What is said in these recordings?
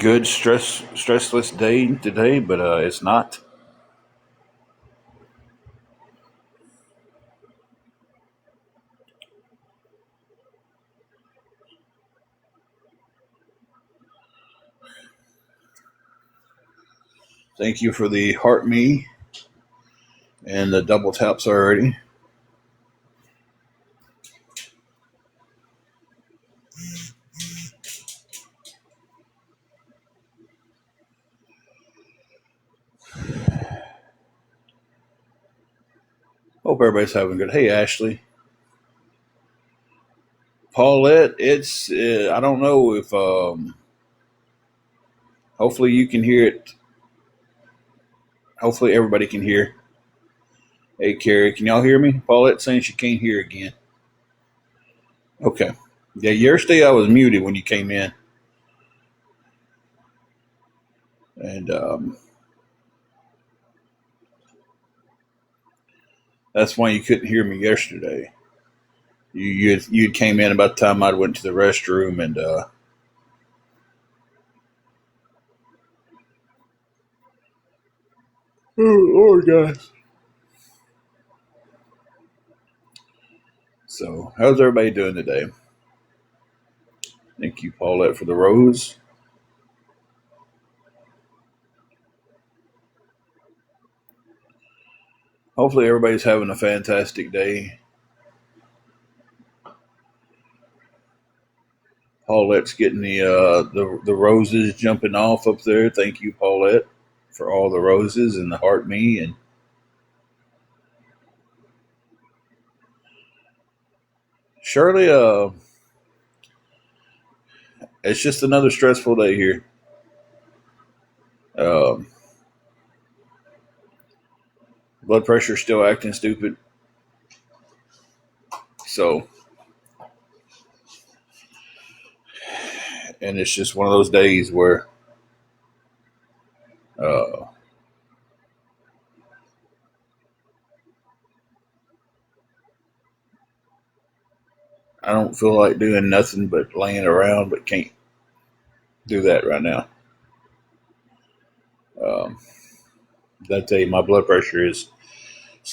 good stressless day today, but it's not. Thank you for the heart me and the double taps already. Hope everybody's having good. Hey, Ashley, Paulette. It's I don't know if hopefully you can hear it. Hopefully everybody can hear. Hey, Carrie, can y'all hear me? Paulette saying she can't hear again. Okay. Yeah, yesterday I was muted when you came in, and that's why you couldn't hear me yesterday. You came in about the time I went to the restroom, and oh Lord, guys. So, how's everybody doing today? Thank you, Paulette, for the rose. Hopefully, everybody's having a fantastic day. Paulette's getting the roses jumping off up there. Thank you, Paulette, for all the roses and the heart me. And Shirley, it's just another stressful day here. Um, Blood pressure still acting stupid. So, and it's just one of those days where uh, I don't feel like doing nothing but laying around, but can't do that right now. Um, that day, my blood pressure is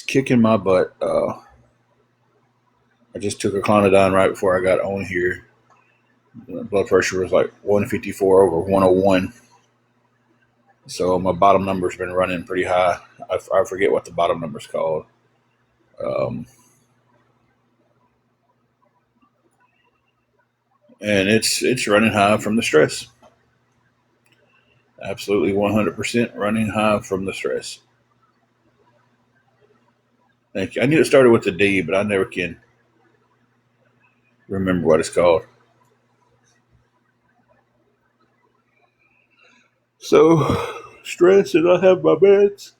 kicking my butt. I just took a Clonidine right before I got on here. The blood pressure was like 154 over 101. So my bottom number's been running pretty high. I forget what the bottom number's called. Um, and it's running high from the stress. Absolutely 100% running high from the stress. Thank you. I knew it started with a D, but I never can remember what it's called. So, stress, and I have my meds.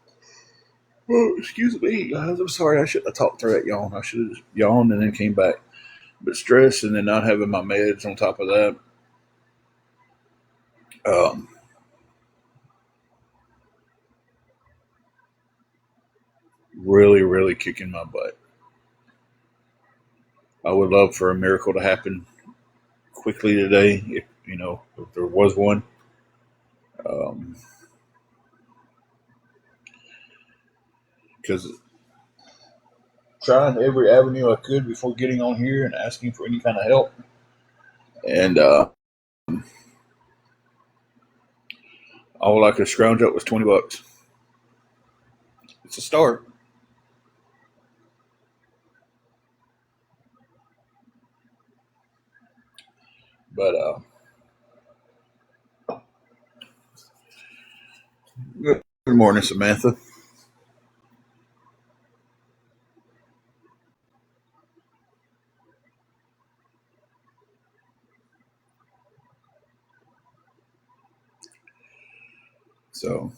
Oh, excuse me, guys. I'm sorry. I shouldn't have talked through that yawn. I should have just yawned and then came back. But stress and then not having my meds on top of that. Um, really, really kicking my butt. I would love for a miracle to happen quickly today, if there was one. Um, because trying every avenue I could before getting on here and asking for any kind of help. And all I could scrounge up was $20. It's a start. But good morning, Samantha. So,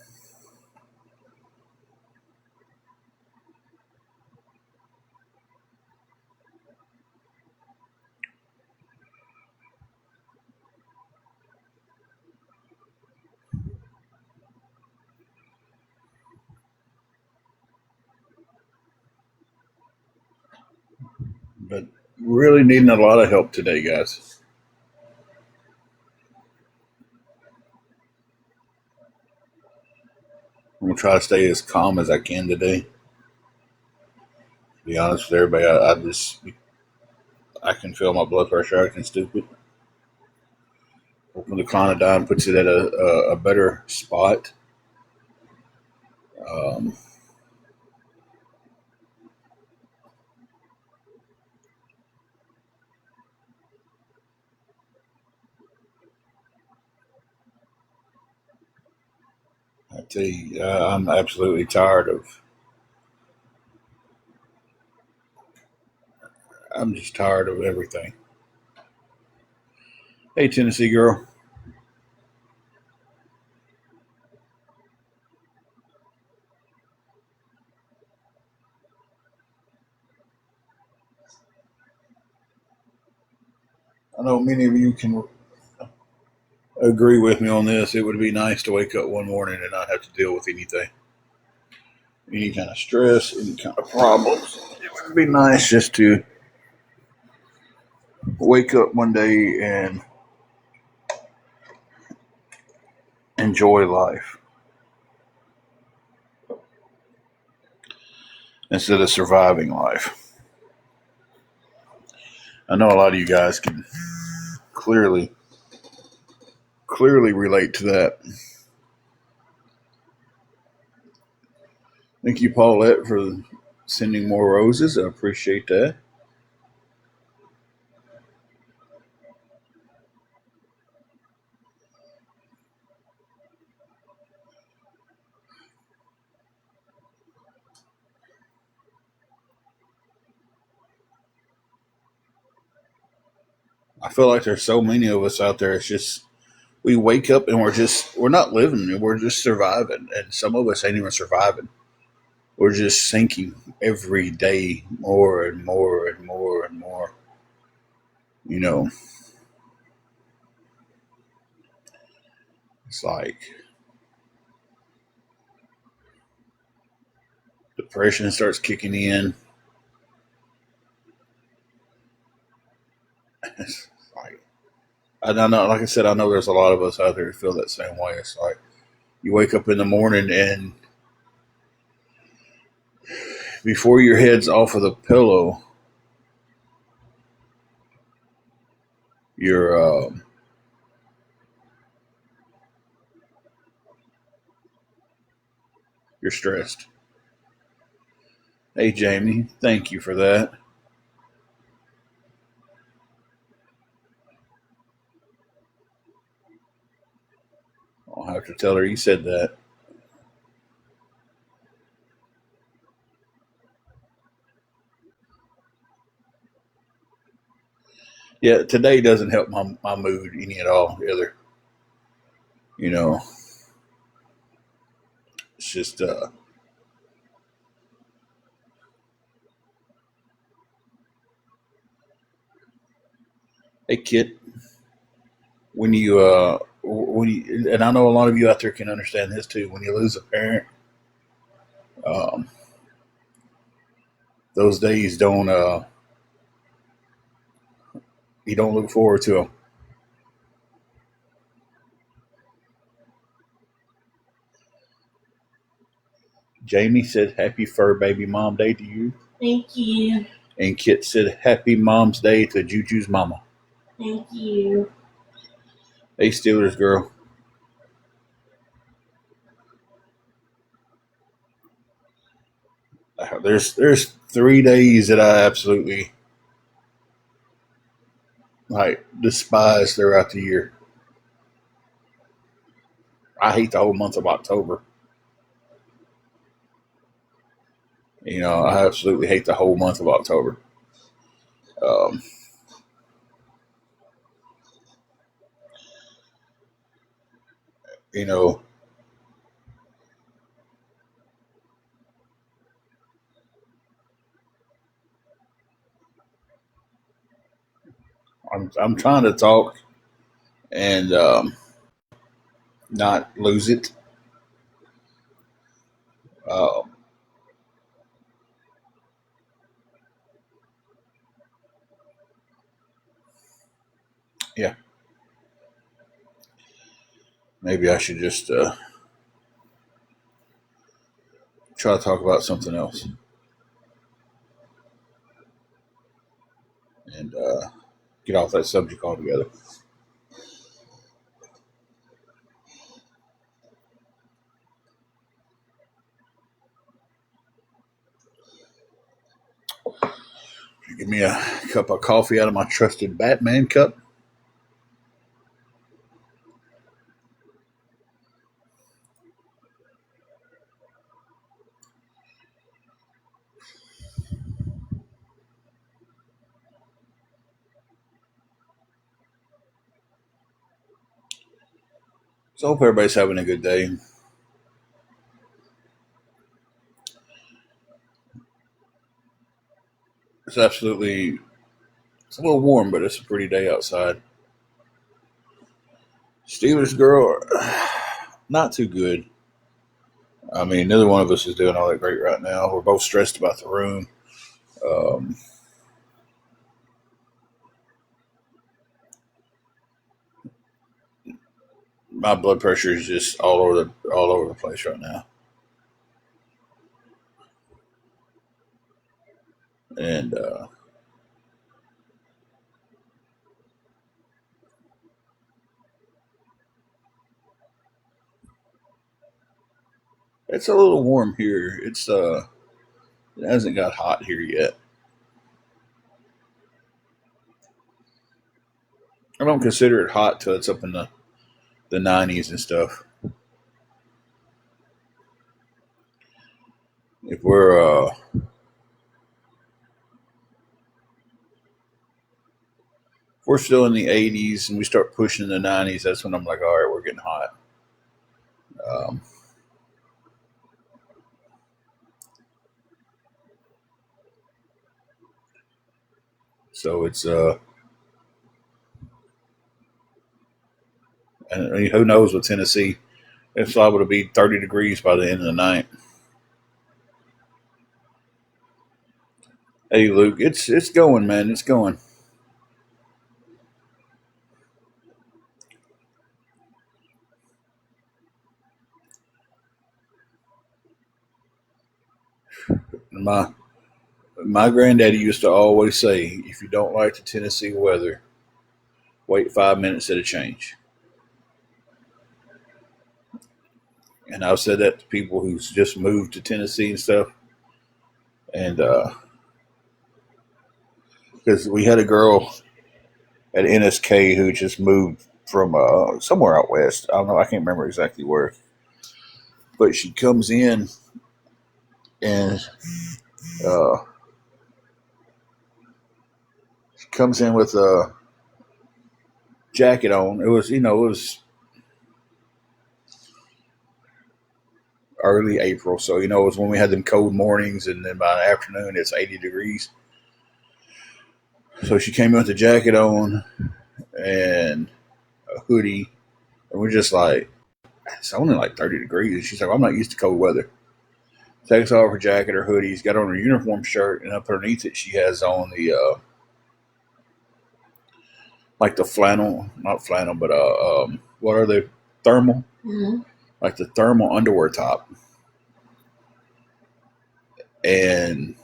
but really needing a lot of help today, guys. I'm gonna try to stay as calm as I can today. To be honest with everybody, I can feel my blood pressure acting stupid. Hoping the clonidine puts it at a better spot. Um, I tell you, I'm absolutely tired of. I'm just tired of everything. Hey, Tennessee girl. I know many of you can agree with me on this. It would be nice to wake up one morning and not have to deal with anything, any kind of stress, any kind of problems. It would be nice just to wake up one day and enjoy life instead of surviving life. I know a lot of you guys can clearly relate to that. Thank you, Paulette, for sending more roses. I appreciate that. I feel like there's so many of us out there. It's just we wake up and we're not living. We're just surviving, and some of us ain't even surviving. We're just sinking every day more and more and more and more. You know, it's like depression starts kicking in. It's like I don't know. Like I said, I know there's a lot of us out there who feel that same way. It's like you wake up in the morning and before your head's off of the pillow, you're you're stressed. Hey, Jamie, thank you for that. I'll have to tell her you said that. Yeah, today doesn't help my mood any at all either. You know, it's just hey kid, and I know a lot of you out there can understand this too. When you lose a parent, um, those days don't you don't look forward to them. Jamie said, "Happy Fur Baby Mom Day to you." Thank you. And Kit said, "Happy Mom's Day to Juju's mama." Thank you. Hey, Steelers girl. There's 3 days that I absolutely like despise throughout the year. I hate the whole month of October. You know, I absolutely hate the whole month of October. Um, you know, I'm trying to talk and not lose it. Um, yeah, maybe I should just try to talk about something else and get off that subject altogether. Give me a cup of coffee out of my trusted Batman cup. So I hope everybody's having a good day. It's absolutely, it's a little warm, but it's a pretty day outside. Steelers girl, not too good. I mean, neither one of us is doing all that great right now. We're both stressed about the room. Um, my blood pressure is just all over the place right now, and it's a little warm here. It hasn't got hot here yet. I don't consider it hot till it's up in the 90s and stuff. If we're still in the 80s and we start pushing the 90s, that's when I'm like, all right, we're getting hot. Um, so it's and who knows with Tennessee, it's liable to be 30 degrees by the end of the night. Hey Luke, it's going, man. It's going. My my granddaddy used to always say, if you don't like the Tennessee weather, wait 5 minutes at a change. And I've said that to people who's just moved to Tennessee and stuff. And because we had a girl at NSK who just moved from somewhere out west. I don't know. I can't remember exactly where. But she comes in and uh, she comes in with a jacket on. It was early April, so it was when we had them cold mornings, and then by the afternoon it's 80 degrees. So she came in with a jacket on and a hoodie, and we're just like, it's only like 30 degrees. And she's like, I'm not used to cold weather. Takes off her jacket, her hoodies, got on her uniform shirt, and up underneath it, she has on the like the flannel, not flannel, but what are they? Thermal, like the thermal underwear top. And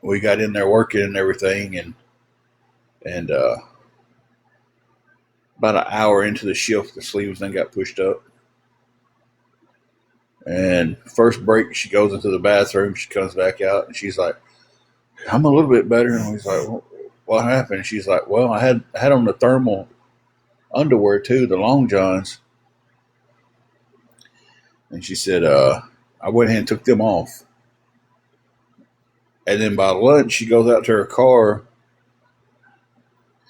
we got in there working and everything, and about an hour into the shift, the sleeves then got pushed up. And first break, she goes into the bathroom. She comes back out, and she's like, "I'm a little bit better." And he's like, well, "What happened?" And she's like, "Well, I had on the thermal underwear too, the long johns." And she said, "I went ahead and took them off." And then by lunch, she goes out to her car,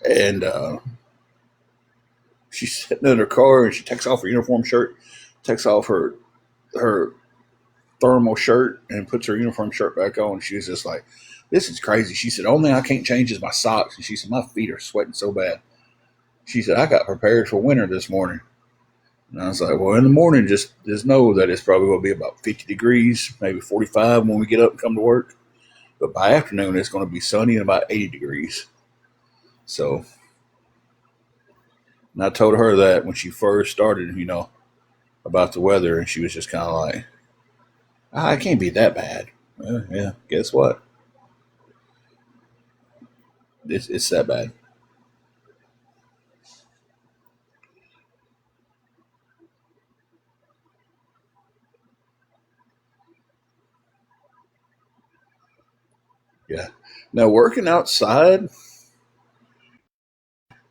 and she's sitting in her car, and she takes off her uniform shirt, takes off her thermal shirt, and puts her uniform shirt back on. She was just like, "This is crazy." She said, "Only thing I can't change is my socks." And she said, "My feet are sweating so bad." She said, "I got prepared for winter this morning." And I was like, "Well, in the morning, just know that it's probably going to be about 50 degrees, maybe 45 when we get up and come to work. But by afternoon, it's going to be sunny and about 80 degrees." So, and I told her that when she first started, about the weather, and she was just kind of like, Ah, it can't be that bad. Yeah, guess what? It's that bad. Yeah. Now, working outside,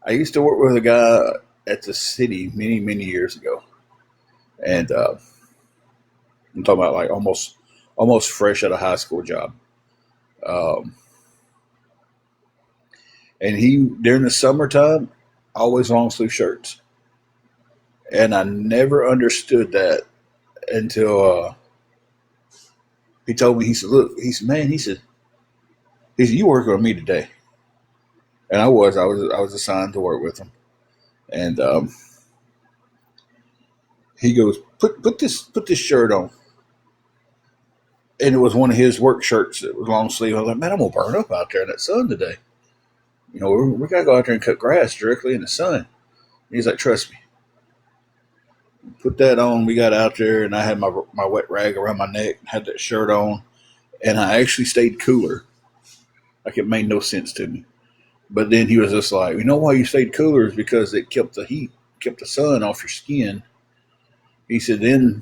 I used to work with a guy at the city many, many years ago. And I'm talking about like almost fresh out of high school job. Um, and he, during the summertime, always long sleeve shirts. And I never understood that until he told me, he said, look, he said, man, he said, you working with me today. And I was assigned to work with him. And he goes, put this shirt on. And it was one of his work shirts that was long sleeve. I was like, man, I'm gonna burn up out there in that sun today. You know, we gotta go out there and cut grass directly in the sun. And he's like, trust me, put that on. We got out there, and I had my wet rag around my neck, had that shirt on, and I actually stayed cooler. Like it made no sense to me. But then he was just like, you know why you stayed cooler is because it kept the heat, kept the sun off your skin. He said then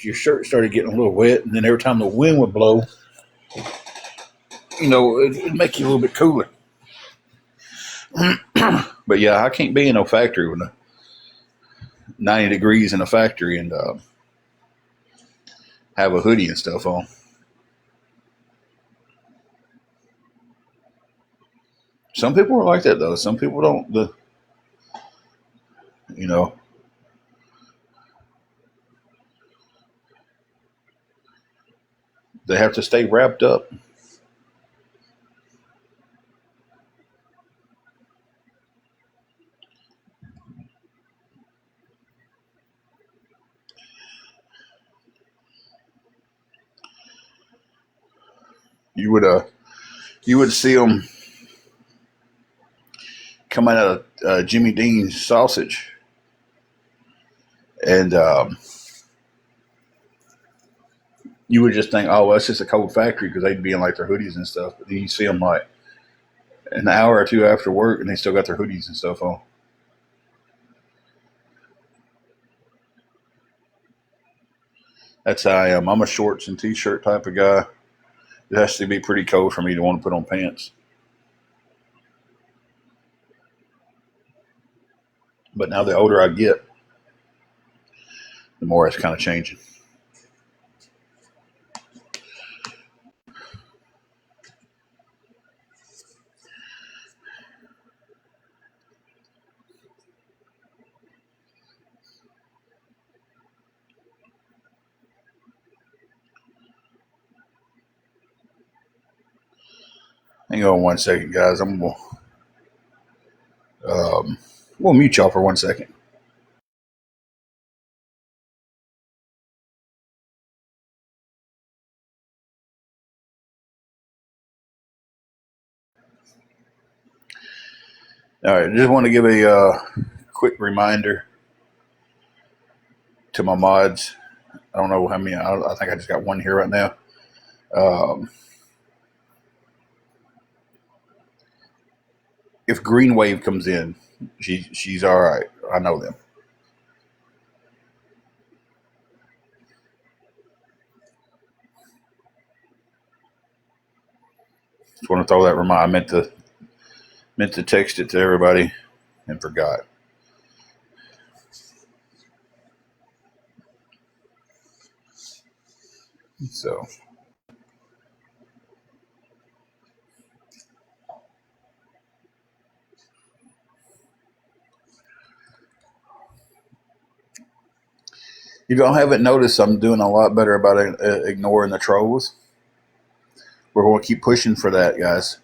your shirt started getting a little wet, and then every time the wind would blow, it'd make you a little bit cooler. But yeah, I can't be in a factory with 90 degrees in a factory and have a hoodie and stuff on. Some people are like that though. Some people don't. You know, they have to stay wrapped up. You would you would see them coming out of Jimmy Dean's sausage, and you would just think, oh, well, that's just a cold factory because they'd be in like their hoodies and stuff. But then you see them like an hour or two after work, and they still got their hoodies and stuff on. That's how I am. I'm a shorts and t-shirt type of guy. It has to be pretty cold for me to want to put on pants. But now the older I get, the more it's kind of changing. Hang on 1 second, guys. Um, we'll mute y'all for 1 second. All right, just want to give a quick reminder to my mods. I don't know how many. I think I just got one here right now. Um, if Green Wave comes in, she's all right. I know them. Just want to throw that reminder. I meant to text it to everybody and forgot. So if y'all haven't noticed, I'm doing a lot better about ignoring the trolls. We're going to keep pushing for that, guys.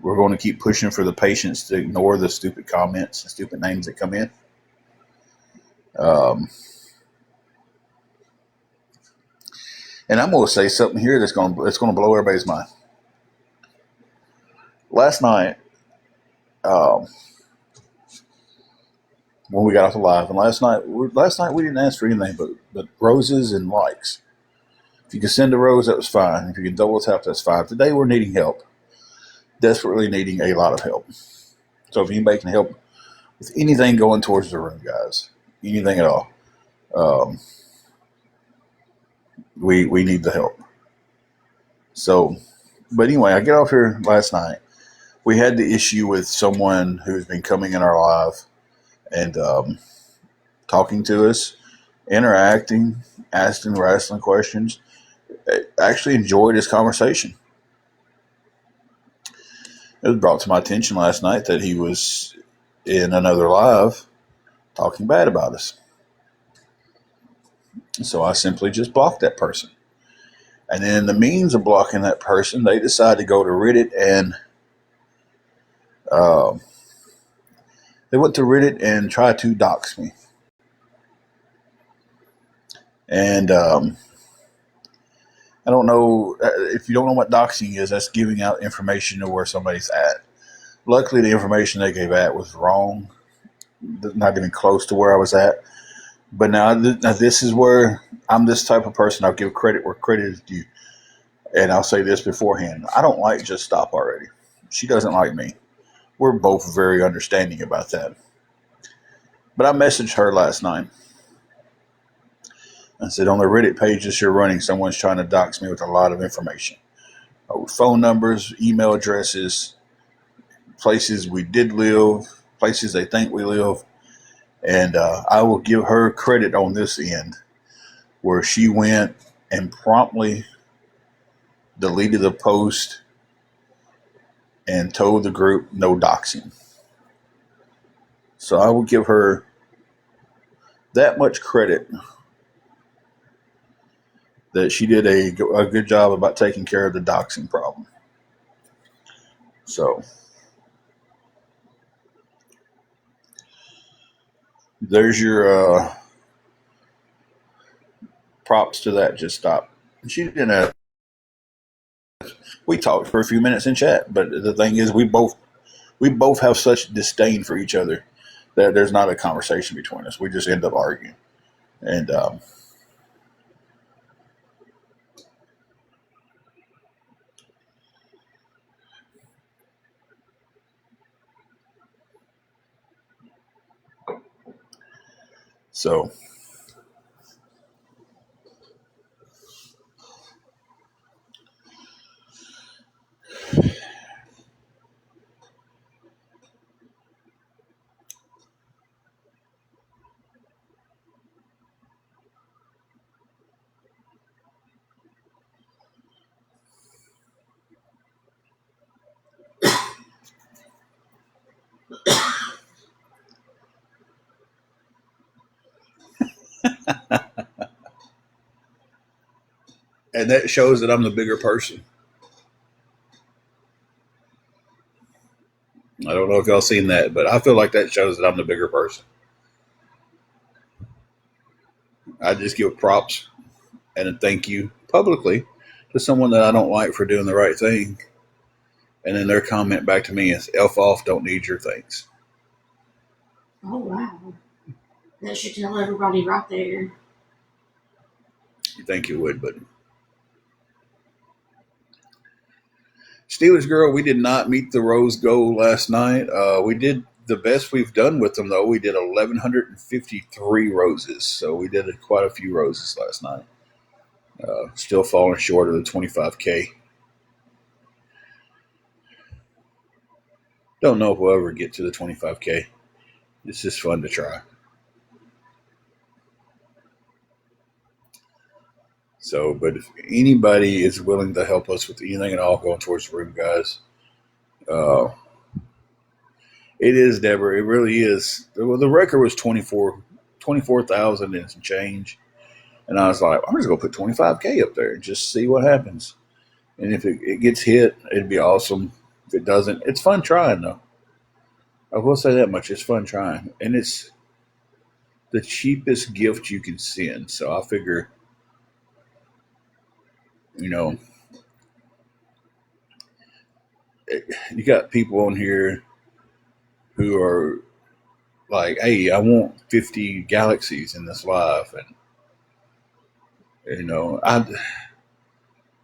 We're going to keep pushing for the patience to ignore the stupid comments and stupid names that come in. Um, and I'm going to say something here that's going to blow everybody's mind. Last night, um, when we got off the live, and last night we didn't ask for anything but roses and likes. If you can send a rose, that was fine. If you can double tap, that's fine. Today we're needing help. Desperately needing a lot of help. So if anybody can help with anything going towards the room, guys, anything at all, um, we need the help. So, but anyway, I get off here last night. We had the issue with someone who's been coming in our live and talking to us, interacting, asking wrestling questions. I actually enjoyed this conversation. It was brought to my attention last night that he was in another live talking bad about us. So I simply just blocked that person. And then in the means of blocking that person, they decided to go to Reddit and they went to Reddit and tried to dox me. And I don't know if you don't know what doxing is. That's giving out information of where somebody's at. Luckily, the information they gave out was wrong, not even close to where I was at. But now this is where I'm this type of person. I'll give credit where credit is due. And I'll say this beforehand. I don't like Just Stop already. She doesn't like me. We're both very understanding about that. But I messaged her last night. I said, on the Reddit page that you're running, someone's trying to dox me with a lot of information. Phone numbers, email addresses, places we did live, places they think we live. And I will give her credit on this end where she went and promptly deleted the post and told the group no doxing. So I will give her that much credit that she did a good job about taking care of the doxing problem. So there's your props to that. Just Stop. She didn't have. We talked for a few minutes in chat, but the thing is, we both have such disdain for each other that there's not a conversation between us. We just end up arguing, and so. And that shows that I'm the bigger person. I don't know if y'all seen that, but I feel like that shows that I'm the bigger person. I just give props and a thank you publicly to someone that I don't like for doing the right thing. And then their comment back to me is, F off, don't need your thanks. Oh, wow. That should tell everybody right there. You think you would, but Steelers girl, we did not meet the Rose goal last night. We did the best we've done with them, though. We did 1,153 roses, so we did quite a few roses last night. Still falling short of the 25K. Don't know if we'll ever get to the 25K. It's just fun to try. So, but if anybody is willing to help us with anything at all going towards the room, guys, it is Deborah. It really is. Well, the record was 24,000 and some change. And I was like, I'm just going to put 25K up there and just see what happens. And if it gets hit, it'd be awesome. If it doesn't, it's fun trying, though. I will say that much. It's fun trying. And it's the cheapest gift you can send. So I figure, you got people on here who are like, hey, I want 50 galaxies in this live. And,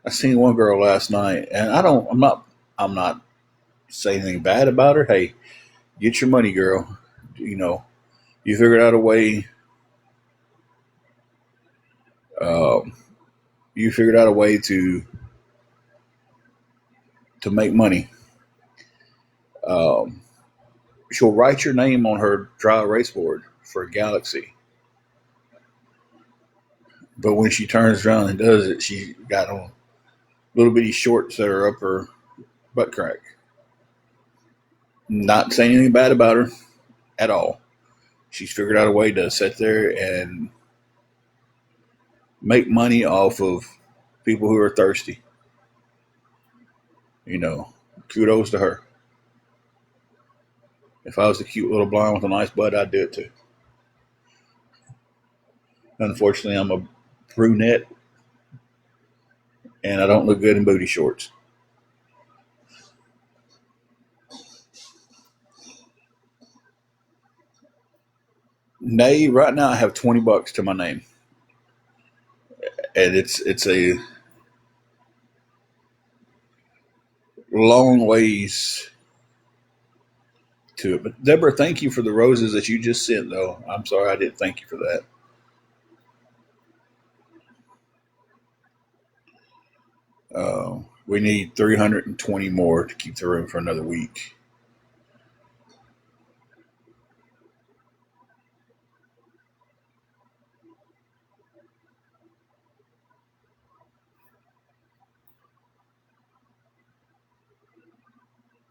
I seen one girl last night, and I'm not saying anything bad about her. Hey, get your money, girl. You know, you figured out a way. Um, you figured out a way to make money. Um, she'll write your name on her dry erase board for a galaxy. But when she turns around and does it, she got on little bitty shorts that are up her butt crack. Not saying anything bad about her at all. She's figured out a way to sit there and make money off of people who are thirsty. You know, kudos to her. If I was a cute little blonde with a nice butt, I'd do it too. Unfortunately, I'm a brunette and I don't look good in booty shorts. Nay, right now I have $20 to my name, and it's a long ways to it. But Deborah, thank you for the roses that you just sent. Though I'm sorry I didn't thank you for that. We need 320 more to keep the room for another week.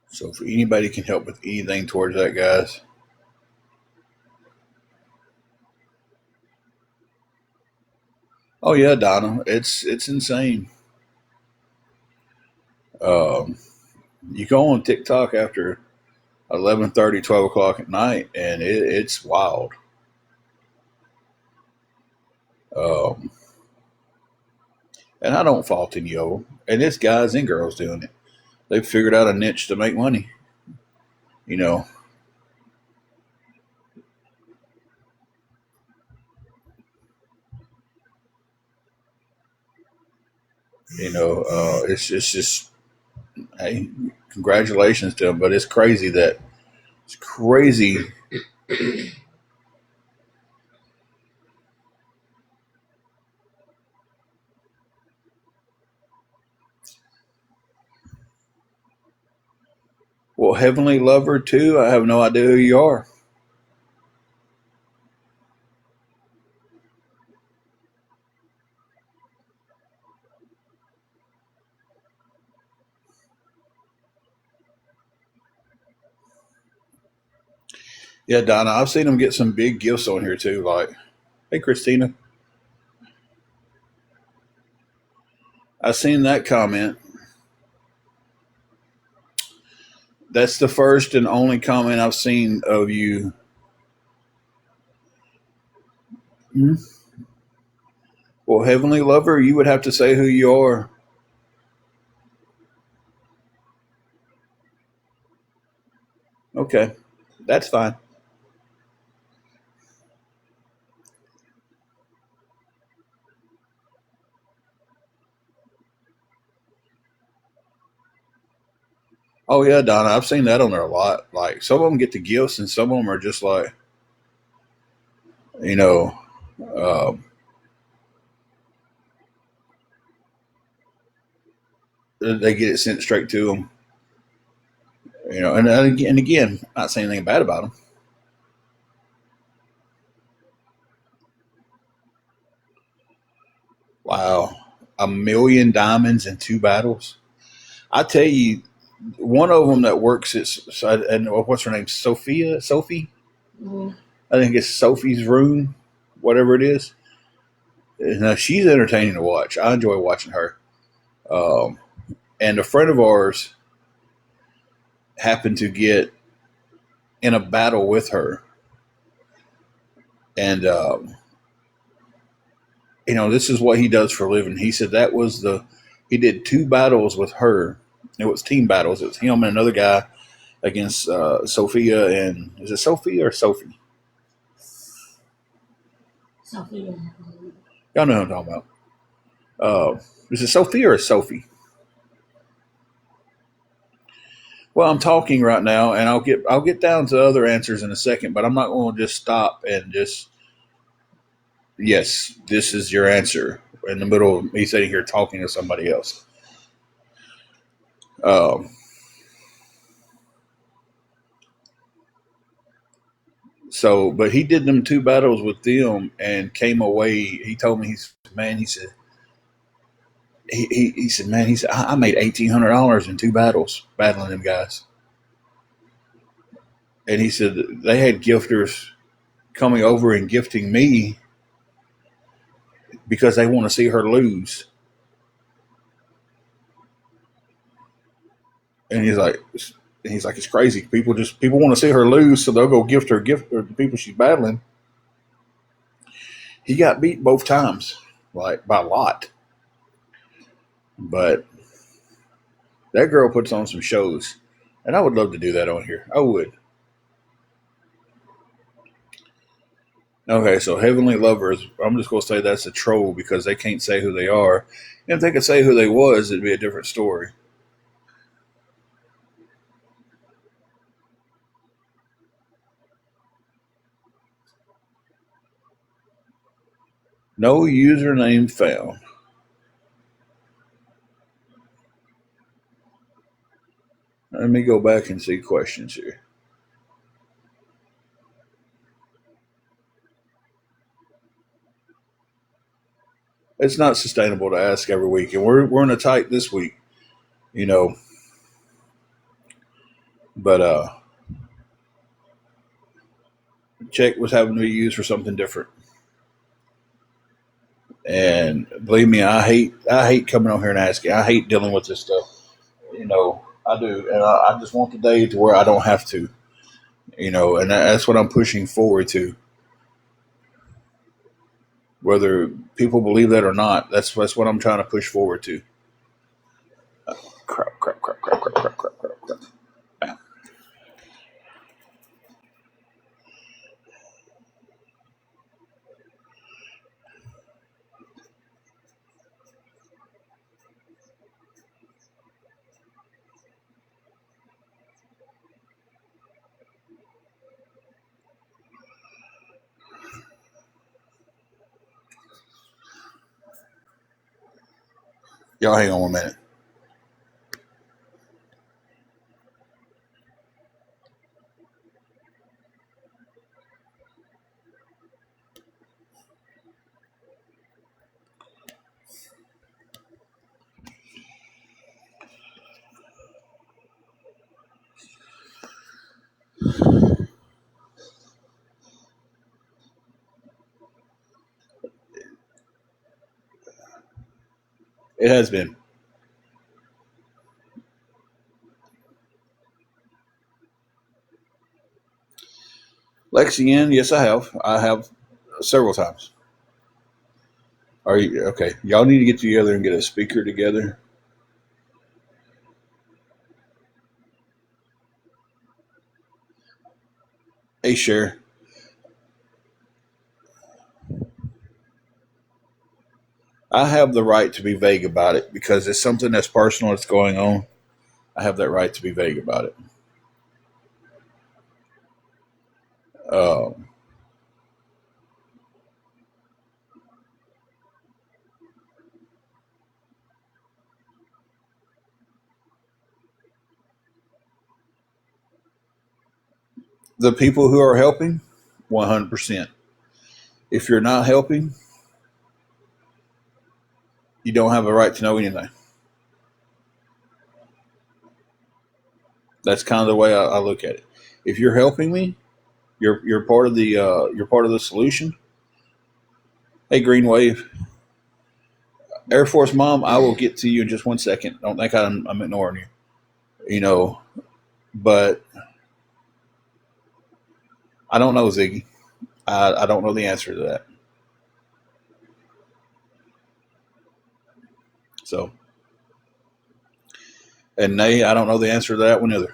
So if anybody can help with anything towards that, guys. Oh yeah, Donna, it's insane. Um, you go on TikTok after 11:30, 12 o'clock at night, and it's wild. Um, and I don't fault any of them. And it's guys and girls doing it. They've figured out a niche to make money. You know, it's just hey, congratulations to them. But it's crazy. Well, Heavenly Lover too. I have no idea who you are. Yeah, Donna, I've seen them get some big gifts on here too. Like, hey, Christina, I seen that comment. That's the first and only comment I've seen of you. Hmm? Well, Heavenly Lover, you would have to say who you are. Okay, that's fine. Oh yeah, Donna, I've seen that on there a lot. Like some of them get the gifts, and some of them are just like, you know, um, they get it sent straight to them. You know, and again, not saying anything bad about them. Wow, $1,000,000 in two battles. I tell you, one of them that works at and what's her name, Sophie. Mm-hmm. I think it's Sophie's room, whatever it is. Now she's entertaining to watch. I enjoy watching her. Um, and a friend of ours happened to get in a battle with her, and this is what he does for a living. He said that was he did two battles with her. It was team battles. It was him and another guy against Sophia, and is it Sophia or Sophie? Sophia. Y'all know what I'm talking about. Is it Sophie or Sophie? Well, I'm talking right now, and I'll get down to other answers in a second, but I'm not going to just stop and just yes, this is your answer in the middle of me sitting here talking to somebody else. Um, so, but he did them two battles with them and came away. He told me man. He said man. He said I made $1,800 in two battles battling them guys, and he said they had gifters coming over and gifting me because they want to see her lose. And he's like, it's crazy. People want to see her lose, so they'll go gift her gift or the people she's battling. He got beat both times, like by a lot. But that girl puts on some shows, and I would love to do that on here. I would. Okay, so Heavenly Lovers. I'm just gonna say that's a troll because they can't say who they are. And if they could say who they was, it'd be a different story. No username found. Let me go back and see questions here. It's not sustainable to ask every week, and we're in a tight this week, you know. But check was having to be used for something different. And believe me, I hate coming on here and asking. I hate dealing with this stuff. I do, and I just want the day to where I don't have to. And that's what I'm pushing forward to. Whether people believe that or not, that's what I'm trying to push forward to. Crap, crap, crap, crap, crap, crap, crap, crap, crap. Bam. Y'all hang on 1 minute. It has been. Lexi, yes, I have. I have several times. Are you okay? Y'all need to get together and get a speaker together. Hey, Cher, I have the right to be vague about it because it's something that's personal that's going on. I have that right to be vague about it. Um, the people who are helping, 100%. If you're not helping, you don't have a right to know anything. That's kind of the way I look at it. If you're helping me, you're part of the solution. Hey, Green Wave, Air Force Mom, I will get to you in just 1 second. Don't think I'm ignoring you. You know, but I don't know, Ziggy. I don't know the answer to that. So, and Nay, I don't know the answer to that one either.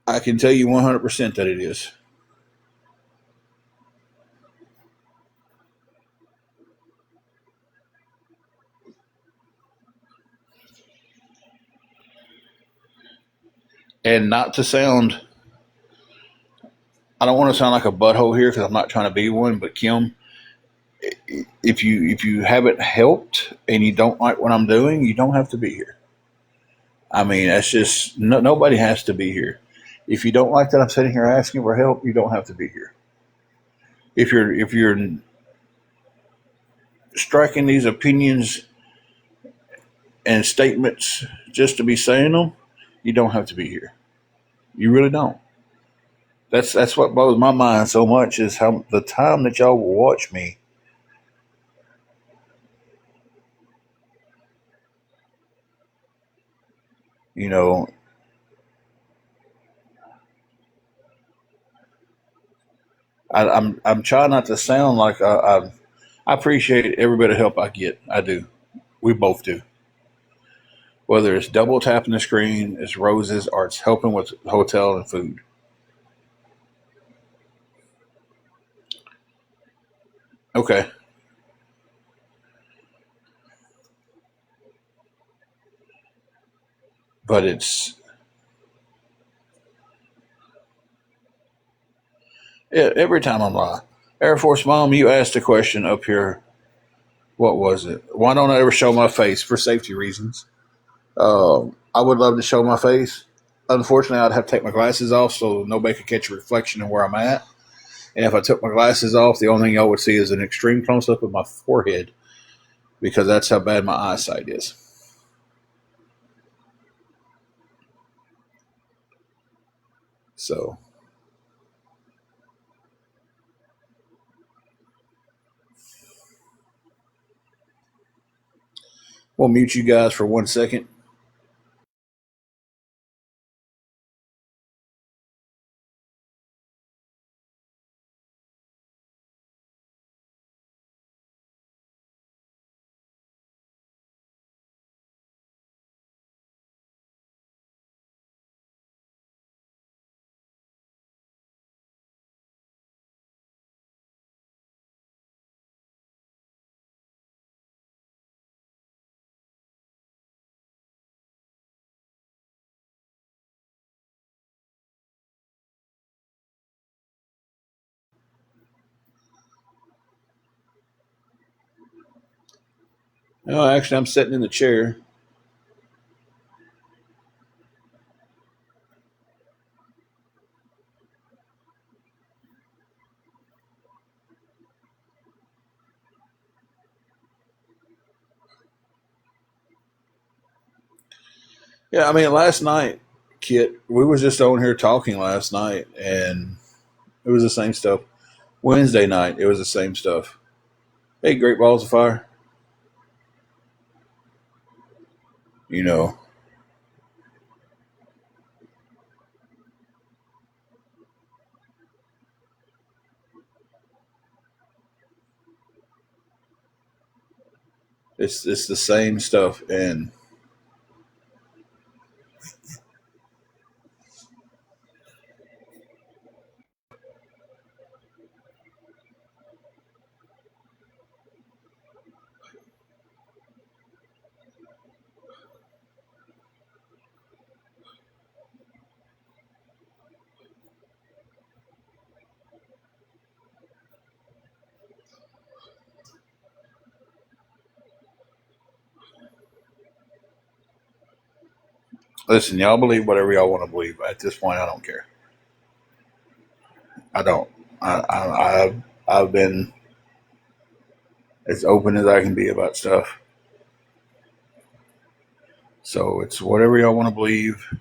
I can tell you 100% that it is. And not to sound, I don't want to sound like a butthole here because I'm not trying to be one, but Kim, if you haven't helped and you don't like what I'm doing, you don't have to be here. I mean, that's just nobody has to be here. If you don't like that I'm sitting here asking for help, you don't have to be here. If you're striking these opinions and statements just to be saying them, you don't have to be here. You really don't. That's what blows my mind so much is how the time that y'all will watch me. You know, I'm trying not to sound like I appreciate every bit of help I get. I do. We both do. Whether it's double tapping the screen, it's roses, or it's helping with hotel and food. Okay, but it's every time I'm lying. Air Force Mom, you asked a question up here. What was it? Why don't I ever show my face for safety reasons? I would love to show my face. Unfortunately, I'd have to take my glasses off so nobody could catch a reflection of where I'm at. And if I took my glasses off, the only thing y'all would see is an extreme close up of my forehead because that's how bad my eyesight is. So we'll mute you guys for 1 second. No, actually, I'm sitting in the chair. Yeah, I mean, last night, Kit, we was just on here talking last night, and it was the same stuff. Wednesday night, it was the same stuff. Hey, Great Balls of Fire. You know, it's the same stuff. And listen, y'all believe whatever y'all want to believe. At this point, I don't care. I don't. I've been as open as I can be about stuff. So it's whatever y'all want to believe.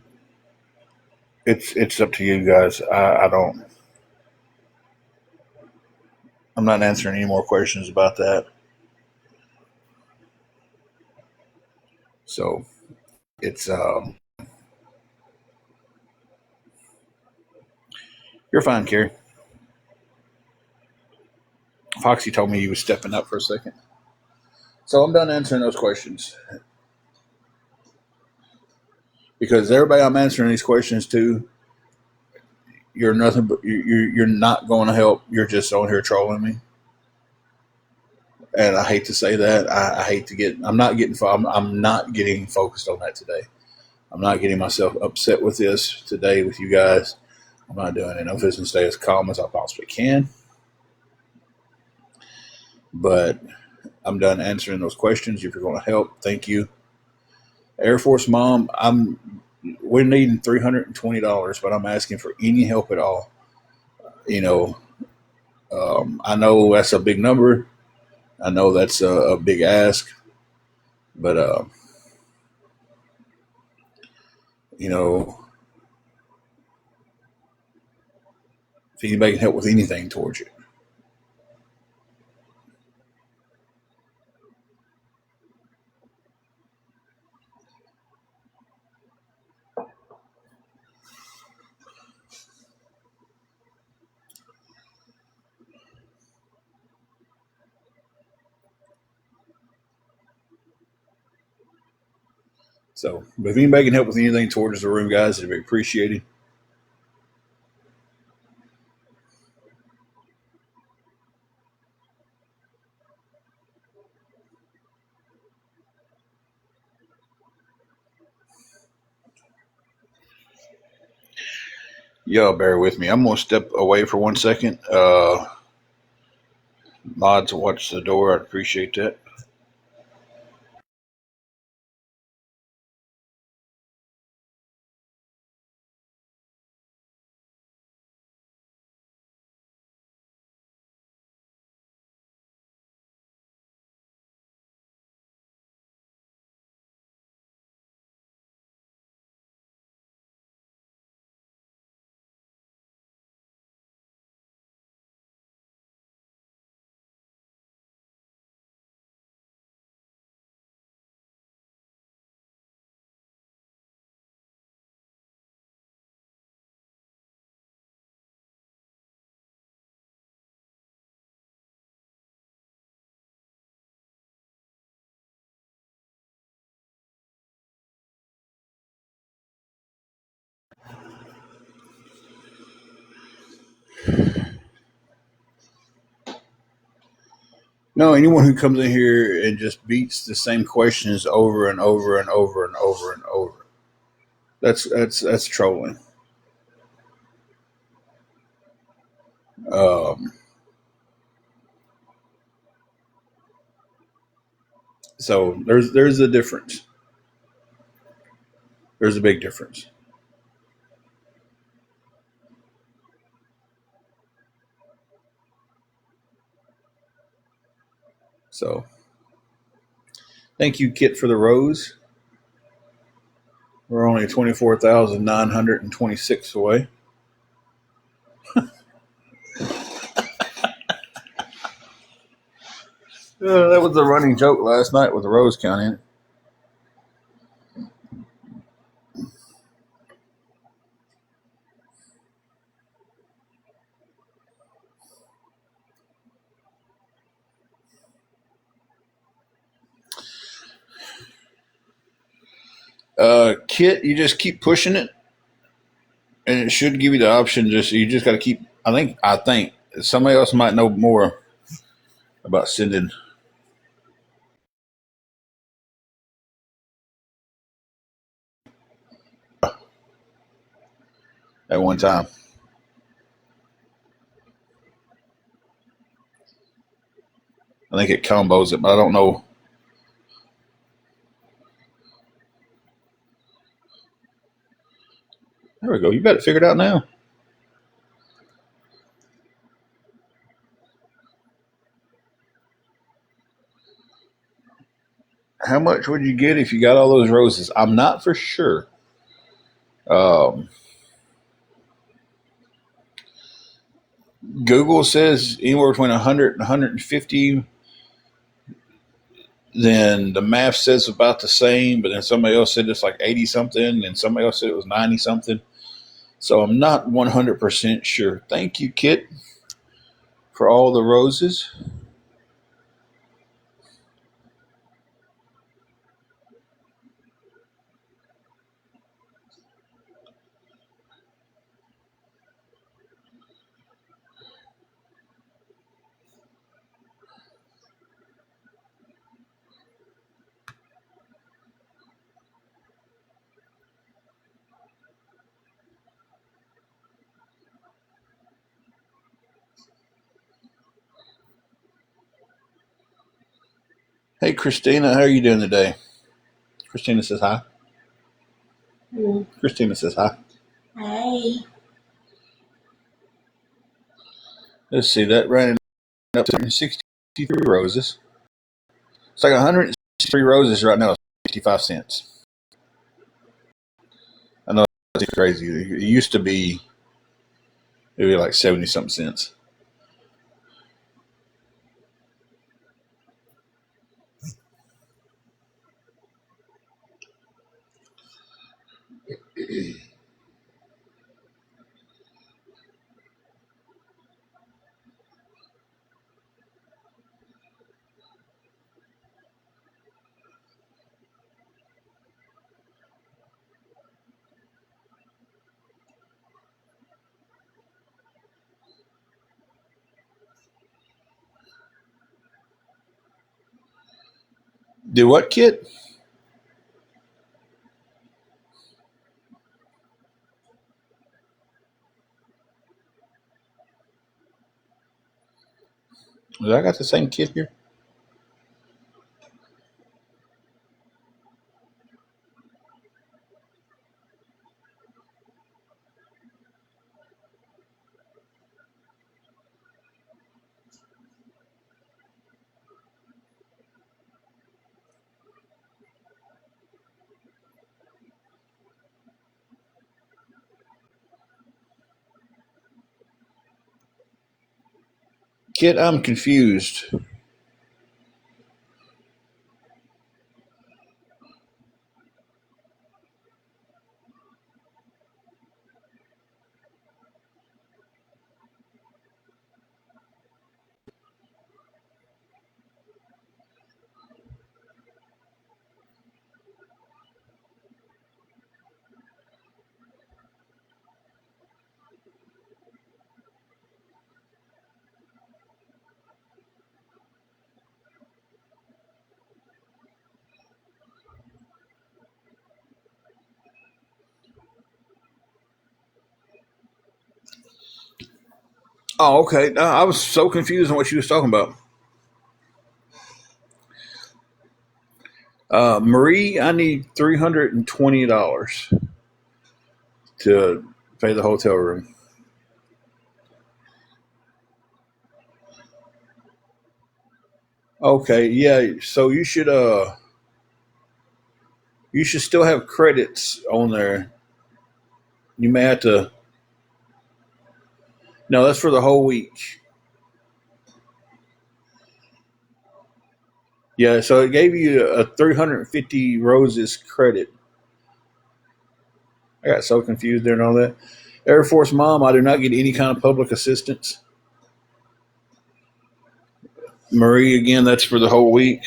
It's up to you guys. I don't. I'm not answering any more questions about that. So it's you're fine, Carrie. Foxy told me he was stepping up for a second. So I'm done answering those questions because everybody I'm answering these questions to, you're nothing but you're not going to help. You're just on here trolling me. And I hate to say that. I hate to get. I'm not getting focused on that today. I'm not getting myself upset with this today with you guys. I'm not doing it. I'm just going to stay as calm as I possibly can. But I'm done answering those questions. If you're going to help, thank you. Air Force Mom, we're needing $320, but I'm asking for any help at all. I know that's a big number. I know that's a big ask, but you know, if anybody can help with anything towards it. So, but if anybody can help with anything towards the room, guys, it'd be appreciated. Y'all bear with me. I'm gonna step away for 1 second. Mods, watch the door. I'd appreciate that. No, anyone who comes in here and just beats the same questions over and over and over and over and over, that's trolling. Um, so there's a difference. There's a big difference. So thank you, Kit, for the rose. We're only 24,926 away. That was a running joke last night with the rose count Kit, you just keep pushing it, and it should give you the option. You just got to keep. I think somebody else might know more about sending at one time. I think it combos it, but I don't know. There we go. You got it figured out now. How much would you get if you got all those roses? I'm not for sure. Um, Google says anywhere between 100 and 150. Then the math says about the same, but then somebody else said it's like 80 something, and somebody else said it was 90 something. So I'm not 100% sure. Thank you, Kit, for all the roses. Hey, Christina, how are you doing today? Christina says hi. Mm. Christina says hi. Hey. Let's see, that ran up to 163 roses. It's like 163 roses right now, 55 cents. I know that's crazy. It used to be maybe like 70 something cents. Do what, Kit? I got the same kit here? Kit, I'm confused. Oh, okay. I was so confused on what she was talking about. Marie, I need $320 to pay the hotel room. Okay, yeah. So you should still have credits on there. You may have to. No, that's for the whole week. Yeah, so it gave you a 350 roses credit. I got so confused there and all that. Air Force Mom, I do not get any kind of public assistance. Marie, again, that's for the whole week.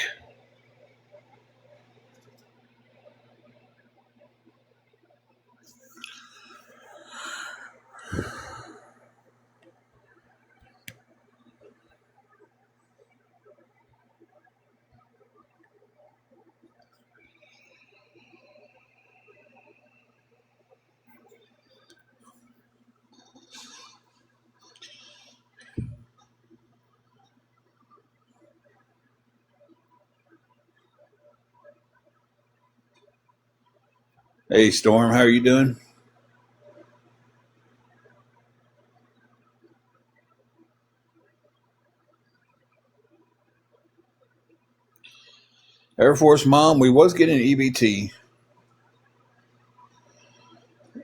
Hey, Storm, how are you doing? Air Force Mom, we was getting EBT,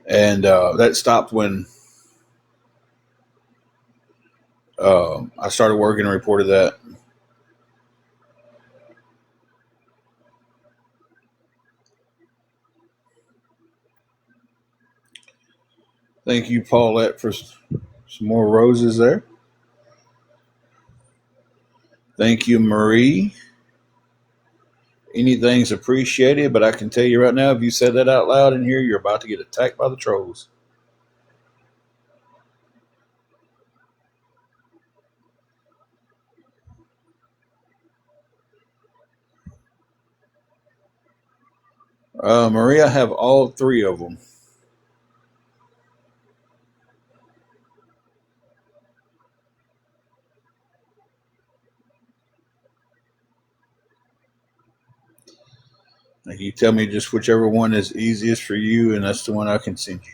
and that stopped when I started working and reported that. Thank you, Paulette, for some more roses there. Thank you, Marie. Anything's appreciated, but I can tell you right now, if you said that out loud in here, you're about to get attacked by the trolls. Marie, I have all three of them. Like, you tell me just whichever one is easiest for you, and that's the one I can send you.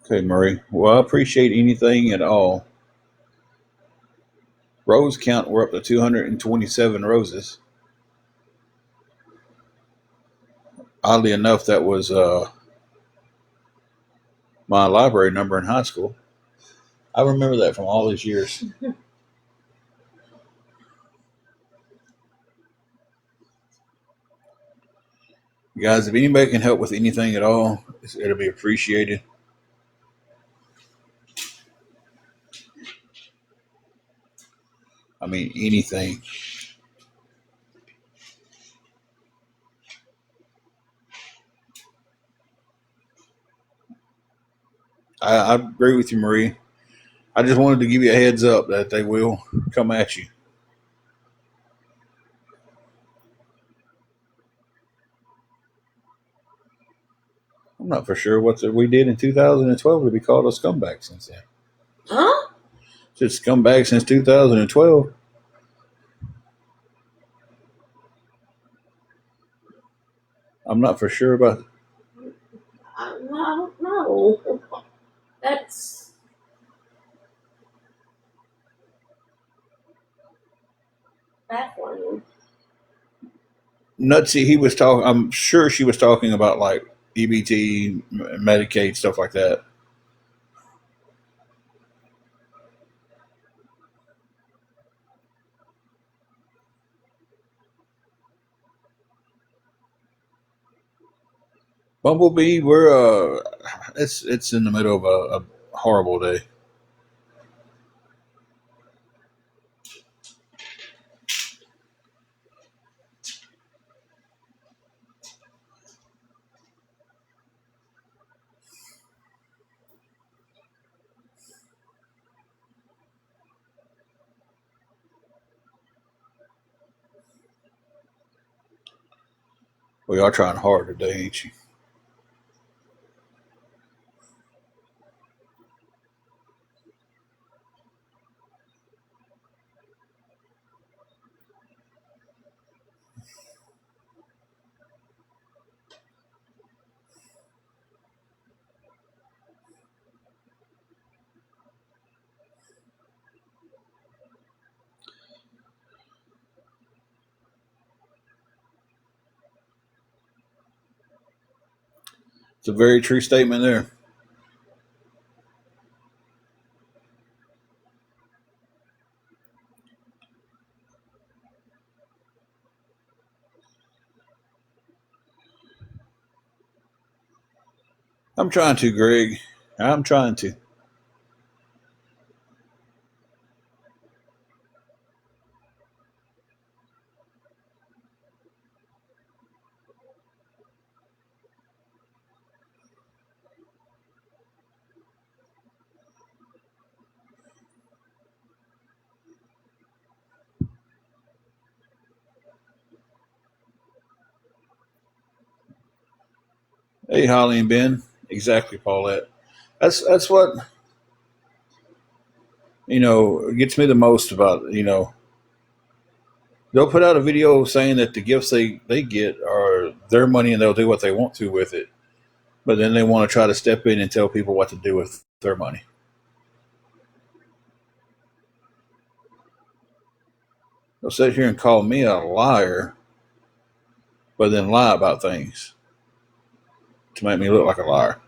Okay, Murray. Well, I appreciate anything at all. Rose count, we're up to 227 roses. Oddly enough, that was my library number in high school. I remember that from all these years. Guys, if anybody can help with anything at all, it'll be appreciated. I mean, anything. I agree with you, Marie. I just wanted to give you a heads up that they will come at you. I'm not for sure what we did in 2012 to be called a scumbag since then. Huh? It's scumbag since 2012. I'm not for sure about. I don't know. That's baffling. Nutsy, he was talking. I'm sure she was talking about like EBT, Medicaid, stuff like that. Bumblebee, we're it's in the middle of a horrible day. We are trying hard today, ain't you? It's a very true statement there. I'm trying to, Greg. I'm trying to. Hey, Holly and Ben. Exactly, Paulette. That's what gets me the most about they'll put out a video saying that the gifts they get are their money and they'll do what they want to with it, but then they want to try to step in and tell people what to do with their money. They'll sit here and call me a liar, but then lie about things to make me look like a liar.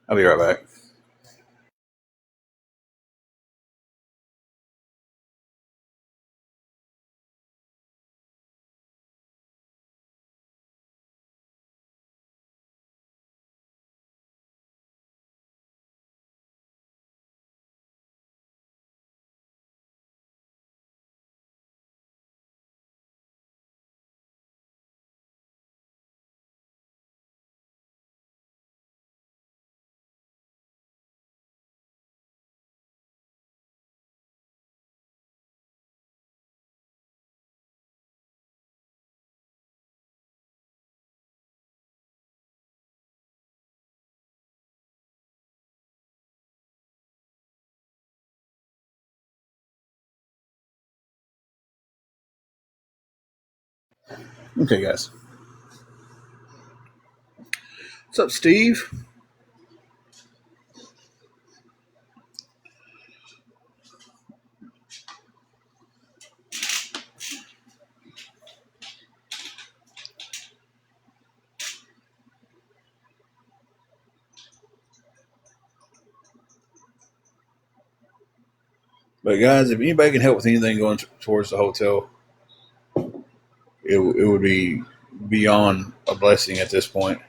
I'll be right back. Okay, guys. What's up, Steve? But guys, if anybody can help with anything going towards the hotel, it would be beyond a blessing at this point.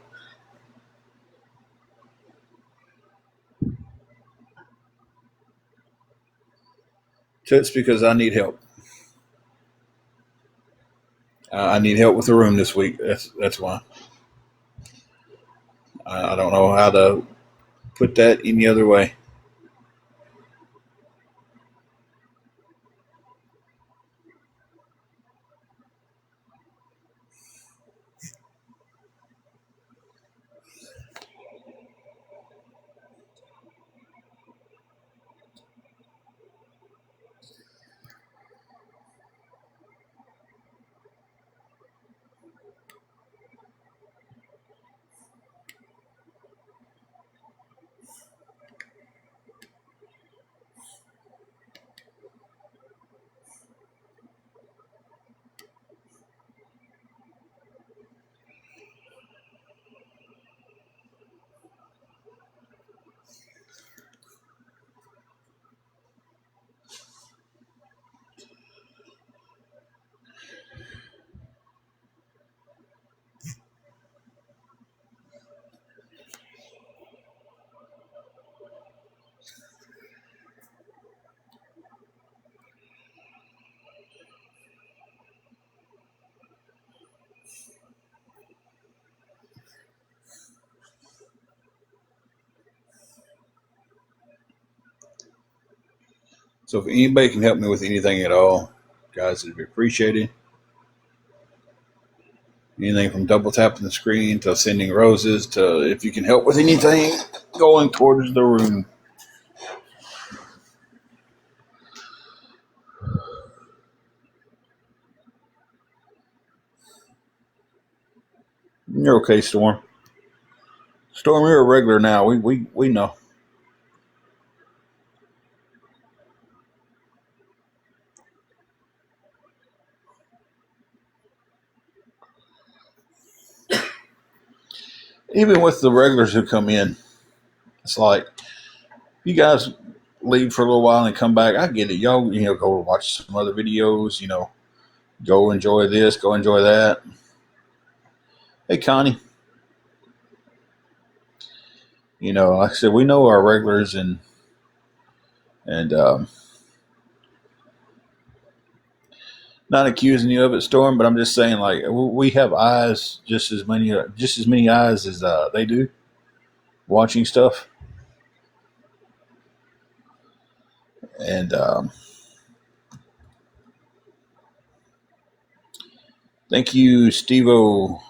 Just because I need help. I need help with the room this week. That's why. I don't know how to put that any other way. So if anybody can help me with anything at all, guys, it'd be appreciated. Anything from double tapping the screen to sending roses to if you can help with anything going towards the room. You're okay, Storm. Storm, you're a regular now. We know. Even with the regulars who come in, it's like you guys leave for a little while and come back. I get it. Y'all, go watch some other videos, go enjoy this, go enjoy that. Hey, Connie. Like I said, we know our regulars and not accusing you of it, Storm, but I'm just saying, like, we have eyes, just as many eyes as they do, watching stuff. And thank you, Steve-O,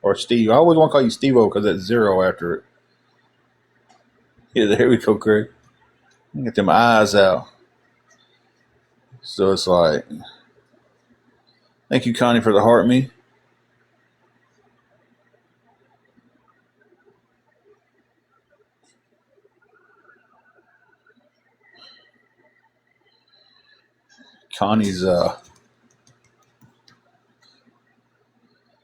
or Steve. I always want to call you Steve-O because that's 0 after it. Yeah, there we go, Craig. Get them eyes out. So it's like, thank you, Connie, for the heart me. Connie's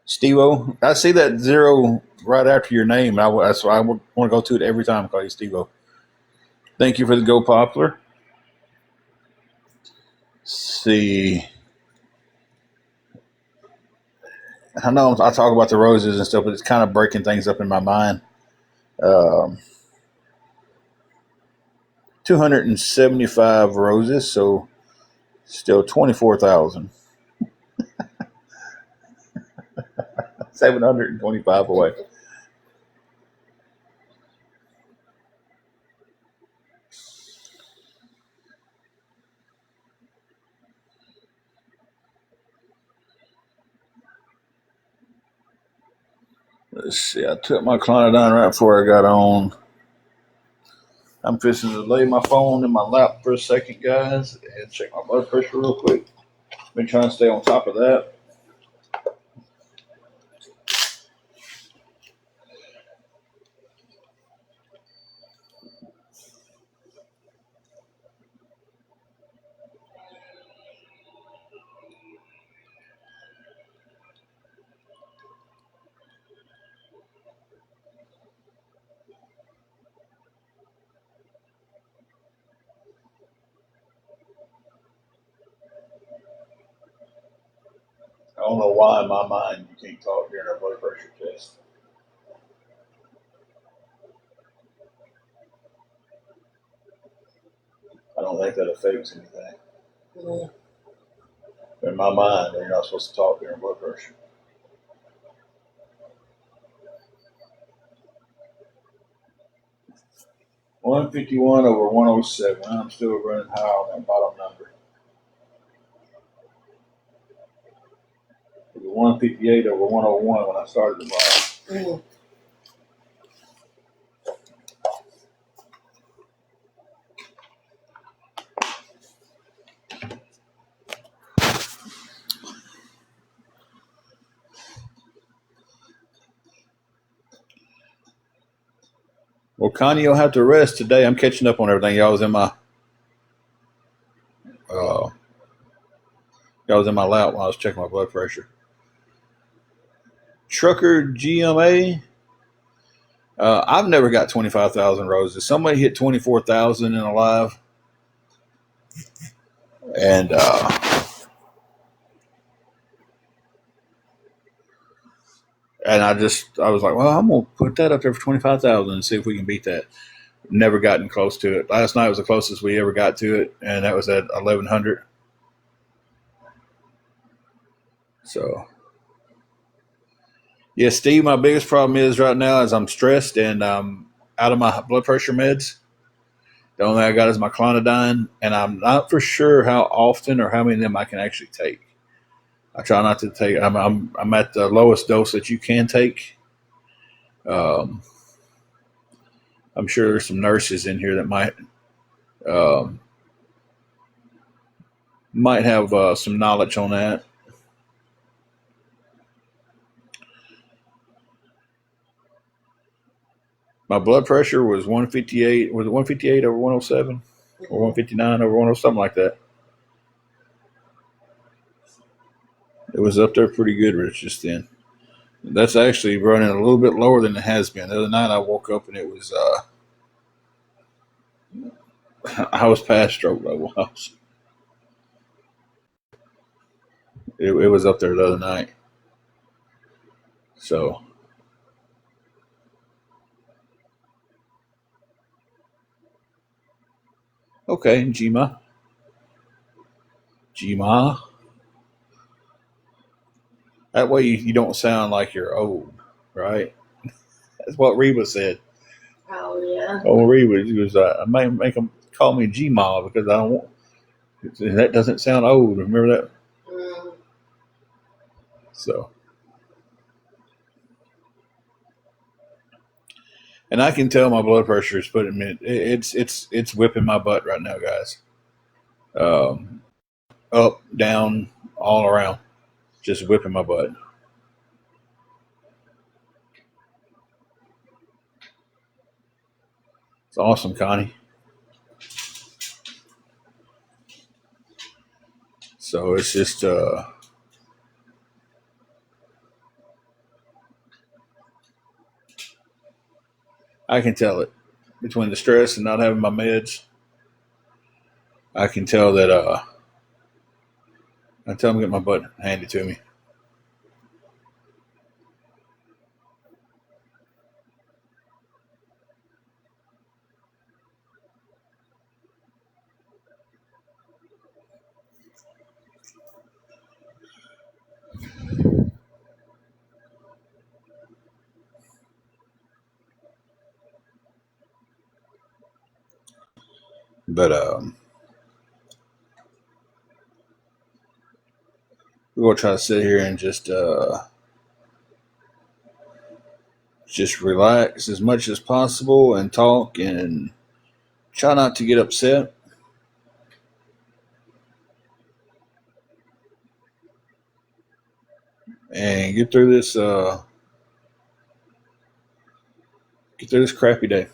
Steve-O. I see that 0 right after your name. That's why I want to go to it every time. Call you Steve-O. Thank you for the Go Poplar. Let's see. I know I talk about the roses and stuff, but it's kind of breaking things up in my mind. 275 roses, so still 24,000. 725 away. Let's see. I took my client down right before I got on. I'm fixing to lay my phone in my lap for a second, guys, and check my blood pressure real quick. Been trying to stay on top of that. don't know why in my mind you can't talk during a blood pressure test. I don't think that affects anything. Mm. In my mind, you're not supposed to talk during blood pressure. $151 over 107. I'm still running high on that bottom number. It was 158 over 101 when I started the bottom. Mm. Well, Connie, you'll have to rest today. I'm catching up on everything. Uh, y'all was in my lap when I was checking my blood pressure. Trucker GMA. I've never got 25,000 roses. Somebody hit 24,000 in a live, and I was like, well, I'm gonna put that up there for 25,000 and see if we can beat that. Never gotten close to it. Last night was the closest we ever got to it, and that was at 1,100. So, yeah, Steve, my biggest problem is right now is I'm stressed and I'm out of my blood pressure meds. The only thing I got is my clonidine, and I'm not for sure how often or how many of them I can actually take. I try not to take. I'm at the lowest dose that you can take. Um, I'm sure there's some nurses in here that um, might have some knowledge on that. My blood pressure was 158. Was it 158 over 107 or 159 over 107, something like that? It was up there pretty good, Rich, just then. That's actually running a little bit lower than it has been. The other night I woke up and it was I was past stroke level. It was up there the other night. So okay, Gma. That way you don't sound like you're old, right? That's what Reba said. Oh yeah. Oh, Reba, she was I may make them call me Gma because I don't want that doesn't sound old. Remember that? Mm. So, and I can tell my blood pressure is putting me. It's whipping my butt right now, guys. Um, Up, down, all around, just whipping my butt. It's awesome, Connie. So it's just I can tell it between the stress and not having my meds. I can tell that I tell them to get my butt handed to me. But we're gonna try to sit here and just relax as much as possible and talk and try not to get upset and get through this crappy day.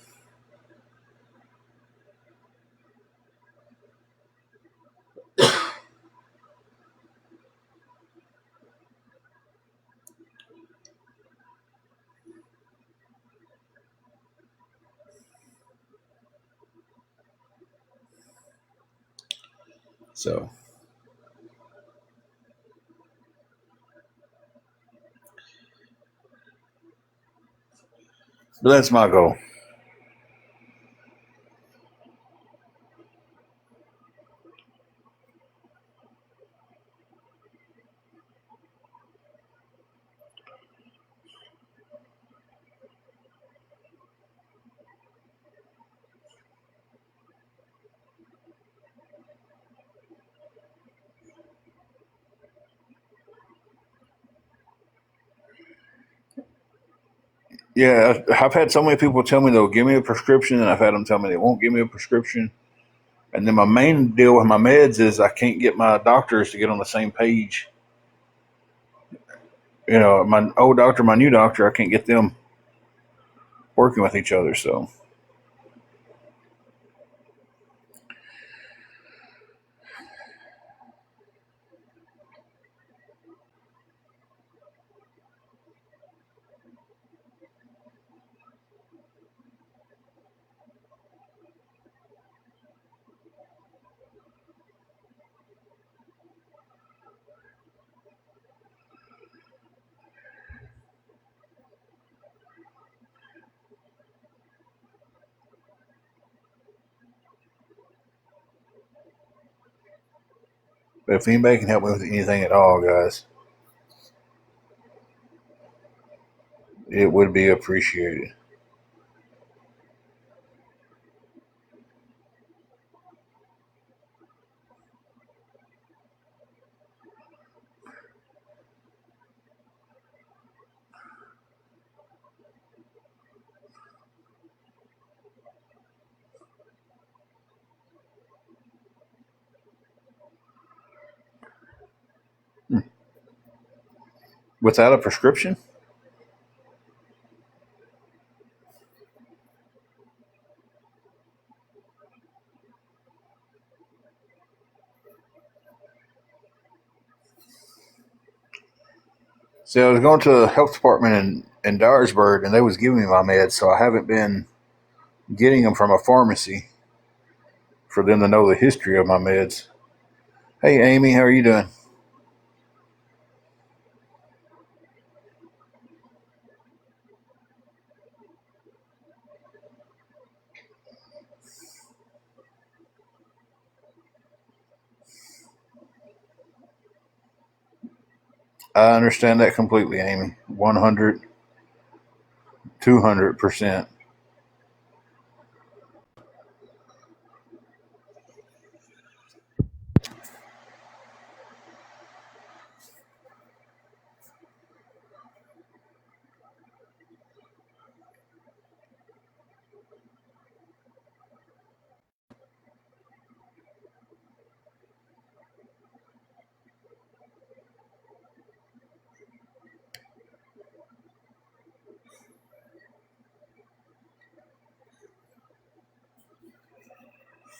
So But that's my goal. Yeah, I've had so many people tell me they'll give me a prescription, and I've had them tell me they won't give me a prescription. And then my main deal with my meds is I can't get my doctors to get on the same page. You know, my old doctor, my new doctor, I can't get them working with each other. So, but if anybody can help me with anything at all, guys, it would be appreciated. Without a prescription? See, I was going to the health department in Dyersburg, and they was giving me my meds, so I haven't been getting them from a pharmacy for them to know the history of my meds. Hey, Amy, how are you doing? I understand that completely, Amy. 100, 200%.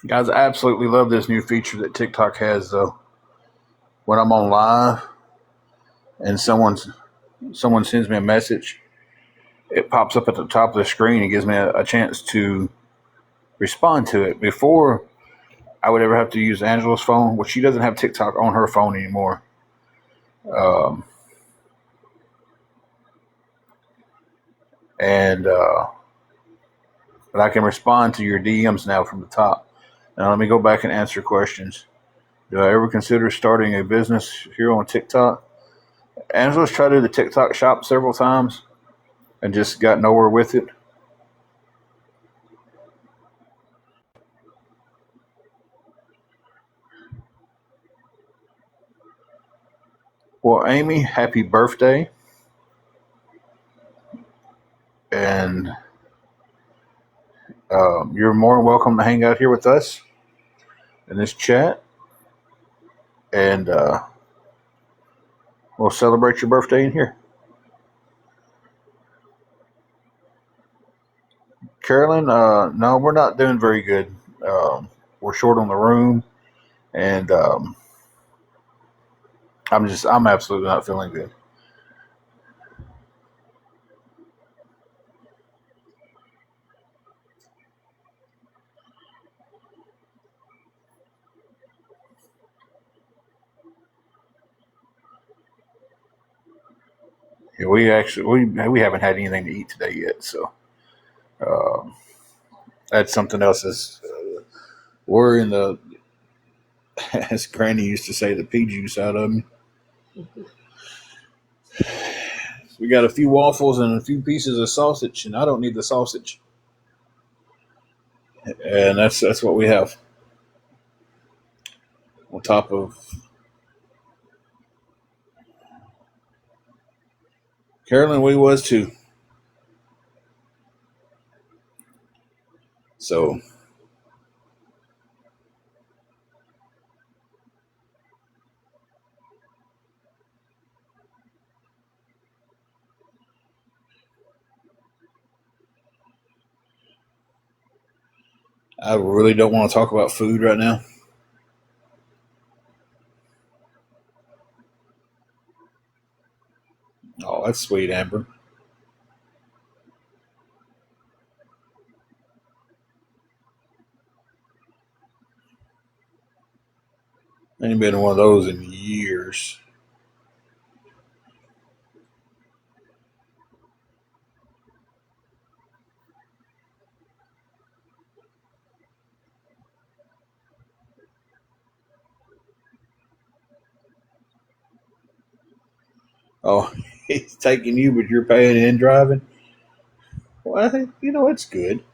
Guys, I absolutely love this new feature that TikTok has, though. When I'm on live and someone sends me a message, it pops up at the top of the screen and gives me a chance to respond to it. Before I would ever have to use Angela's phone, which she doesn't have TikTok on her phone anymore. Um, and But I can respond to your DMs now from the top. Now let me go back and answer questions. Do I ever consider starting a business here on TikTok? Angela's tried to do the TikTok shop several times and just got nowhere with it. Well, Amy, happy birthday. And you're more than welcome to hang out here with us in this chat. And we'll celebrate your birthday in here. Carolyn, no, we're not doing very good. We're short on the room. And I'm absolutely not feeling good. Yeah, we haven't had anything to eat today yet, so That's something else. Is we're in the, as Granny used to say, the pea juice out of me. We got a few waffles and a few pieces of sausage, and I don't need the sausage. And that's what we have on top of. Carolyn, we was too. So I really don't want to talk about food right now. Oh, that's sweet, Amber. I ain't been to one of those in years. Oh, he's taking you, but you're paying and driving. Well, I think it's good.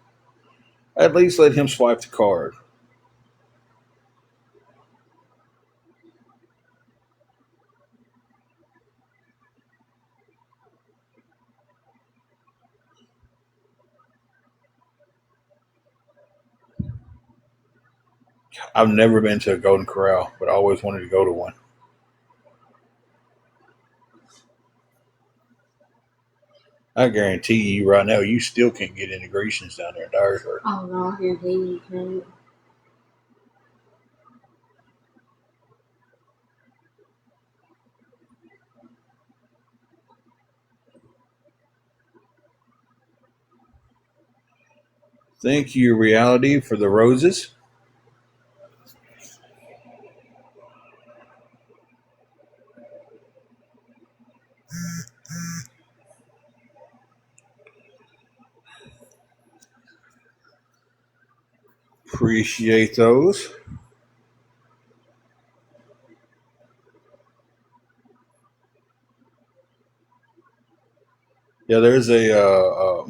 At least let him swipe the card. I've never been to a Golden Corral, but I always wanted to go to one. I guarantee you right now, you still can't get integrations down there in Dyersburg. Oh no, I guarantee you can. Thank you, Reality, for the roses. Appreciate those. Yeah, there's a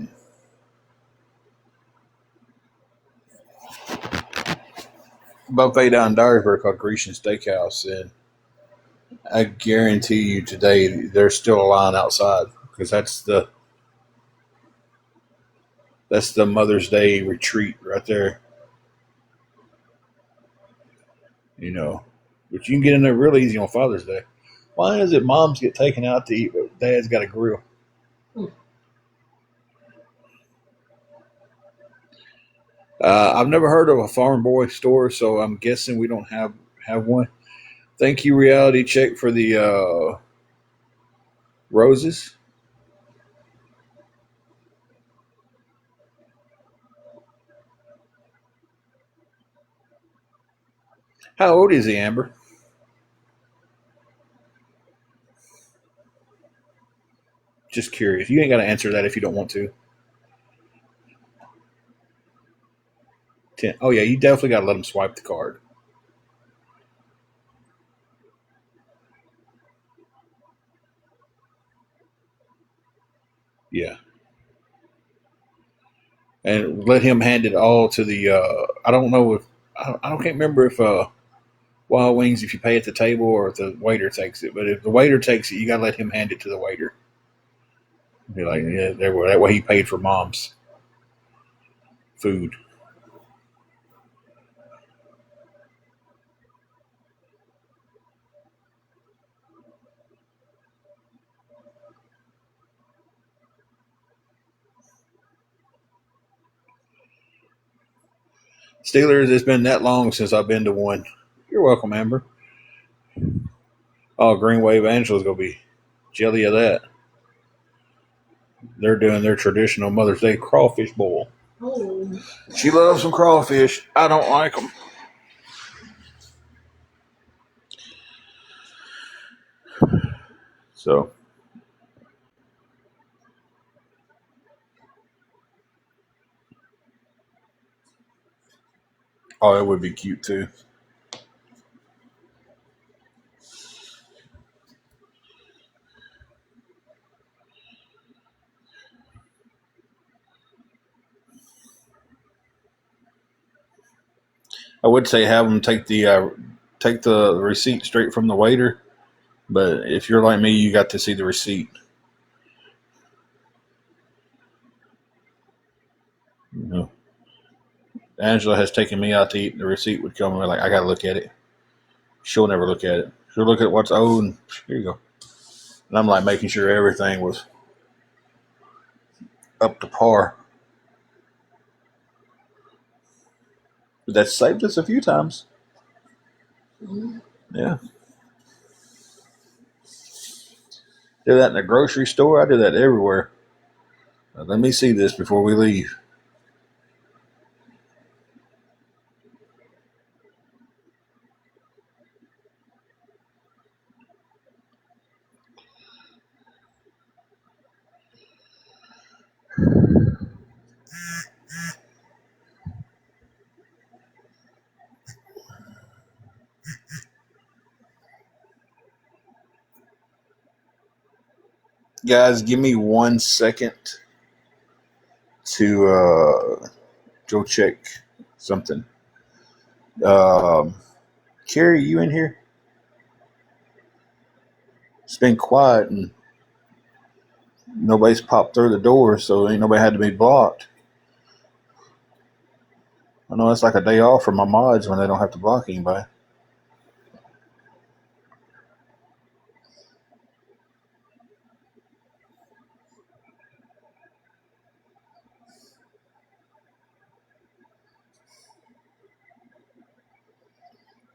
buffet down in Dyersburg called Grecian Steakhouse, and I guarantee you today there's still a line outside because that's the Mother's Day retreat right there. You know, but you can get in there real easy on Father's Day. Why is it moms get taken out to eat, but dad's got a grill? I've never heard of a Farm Boy store, so I'm guessing we don't have one. Thank you, Reality Check, for the roses. How old is he, Amber? Just curious. You ain't got to answer that if you don't want to. 10. Oh yeah, you definitely got to let him swipe the card. Yeah, and let him hand it all to the. I don't know if I don't can't remember if Wild Wings if you pay at the table or if the waiter takes it. But if the waiter takes it, you got to let him hand it to the waiter. Be like, yeah, that way he paid for mom's food. Steelers, it's been that long since I've been to one. You're welcome, Amber. Oh, Green Wave Angela's gonna be jelly of that. They're doing their traditional Mother's Day crawfish boil. Oh, She loves some crawfish. I don't like them. So, Oh, it would be cute too. I would say have them take the receipt straight from the waiter, but if you're like me, you got to see the receipt. You know, Angela has taken me out to eat. The receipt would come and like I got to look at it. She'll never look at it. She'll look at what's owed. And here you go. And I'm like making sure everything was up to par. But that's saved us a few times. Mhm. Yeah. Do that in the grocery store. I do that everywhere. Let me see this before we leave. Guys, give me 1 second to go check something. Um, Carrie, you in here? It's been quiet and nobody's popped through the door, so ain't nobody had to be blocked. I know it's like a day off for my mods when they don't have to block anybody.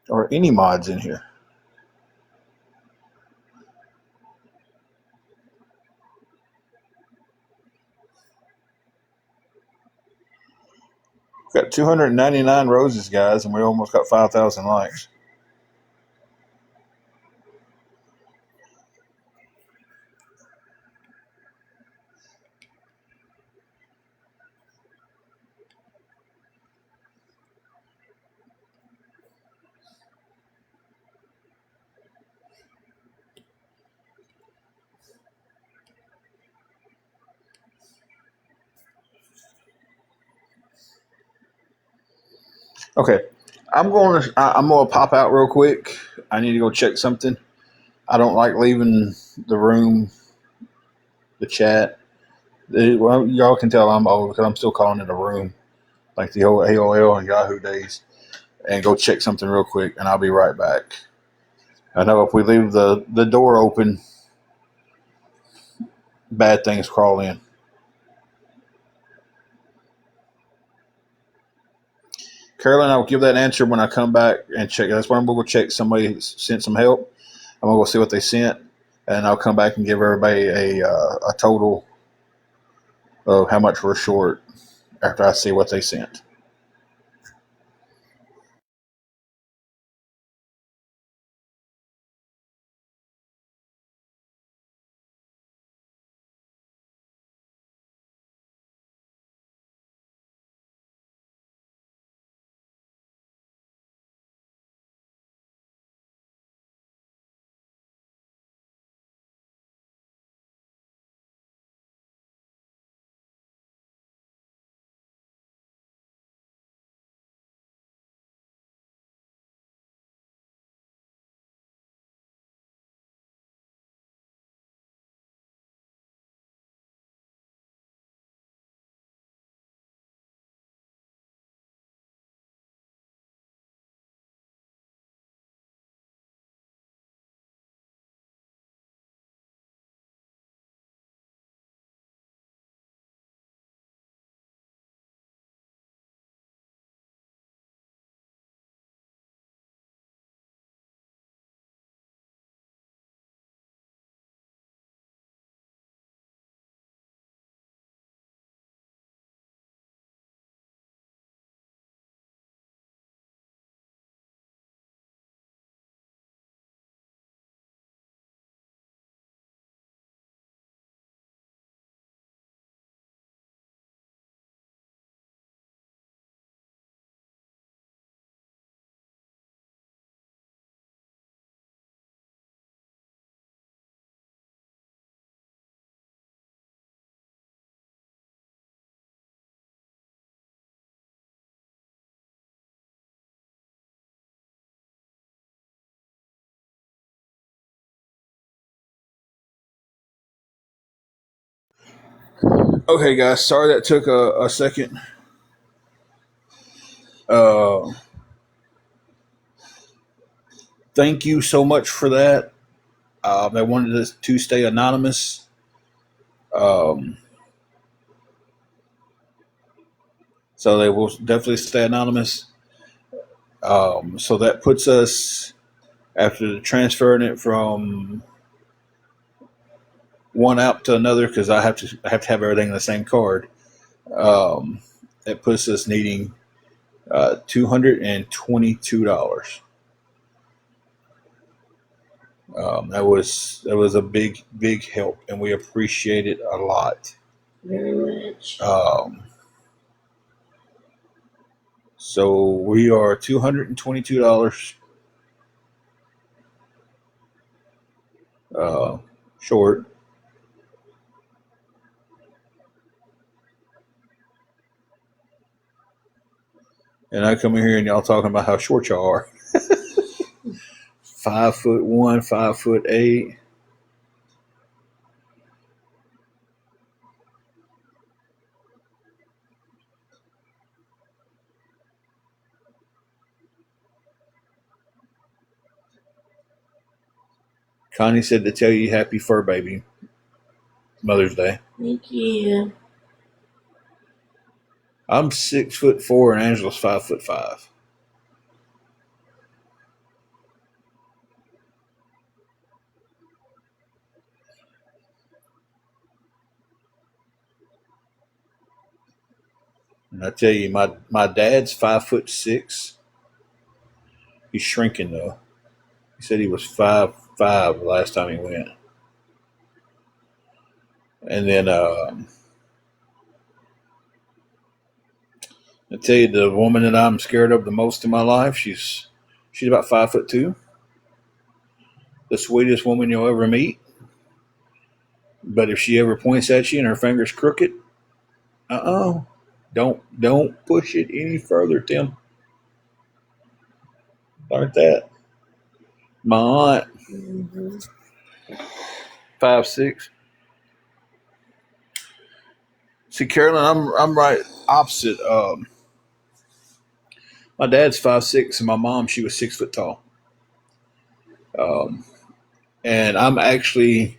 Or any mods in here. We've got 299 roses, guys, and we almost got 5,000 likes. Okay, I'm gonna pop out real quick. I need to go check something. I don't like leaving the room, the chat. Well, y'all can tell I'm old because I'm still calling it a room, like the old AOL and Yahoo days. And go check something real quick, and I'll be right back. I know if we leave the door open, bad things crawl in. Carolyn, I'll give that answer when I come back and check. That's why I'm going to check. Somebody sent some help. I'm going to go see what they sent, and I'll come back and give everybody a total of how much we're short after I see what they sent. Okay, guys, sorry that took a second. Uh, Thank you so much for that. I wanted us to stay anonymous. Um, so they will definitely stay anonymous. So that puts us, after transferring it from one app to another, because I have to have everything in the same card. Um, it puts us needing $222. That was a big help, and we appreciate it a lot. Very much. So we are $222 uh, short, and I come in here and y'all talking about how short y'all are. 5'1", 5'8". Connie said to tell you happy fur baby Mother's Day. Thank you. I'm 6'4" and Angela's 5'5". And I tell you, my dad's 5'6". He's shrinking though. He said he was 5'5" the last time he went. And then I tell you, the woman that I'm scared of the most in my life, she's about 5'2". The sweetest woman you'll ever meet. But if she ever points at you and her finger's crooked, don't push it any further, Tim. Like that. My aunt, Mm-hmm. 5'6". See, Carolyn, I'm right opposite. My dad's 5'6", and my mom, she was 6 foot tall. Um, and I'm actually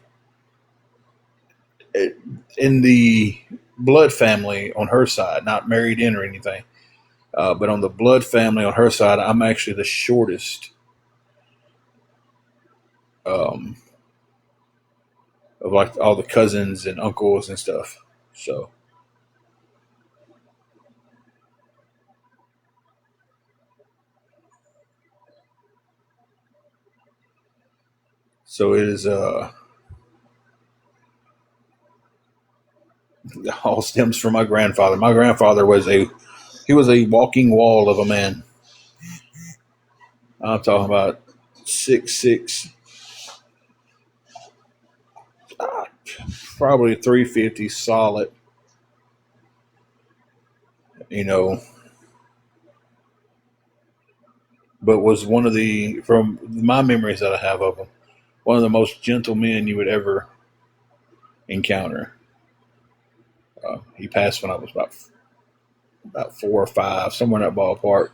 in the blood family on her side, not married in or anything. But on the blood family on her side, I'm actually the shortest um, of like all the cousins and uncles and stuff. So it is all stems from my grandfather. My grandfather was a walking wall of a man. I'm talking about 6'6", probably 350 solid. You know, but was one of the, from my memories that I have of him, one of the most gentle men you would ever encounter. He passed when I was about 4 or 5, somewhere in that ballpark.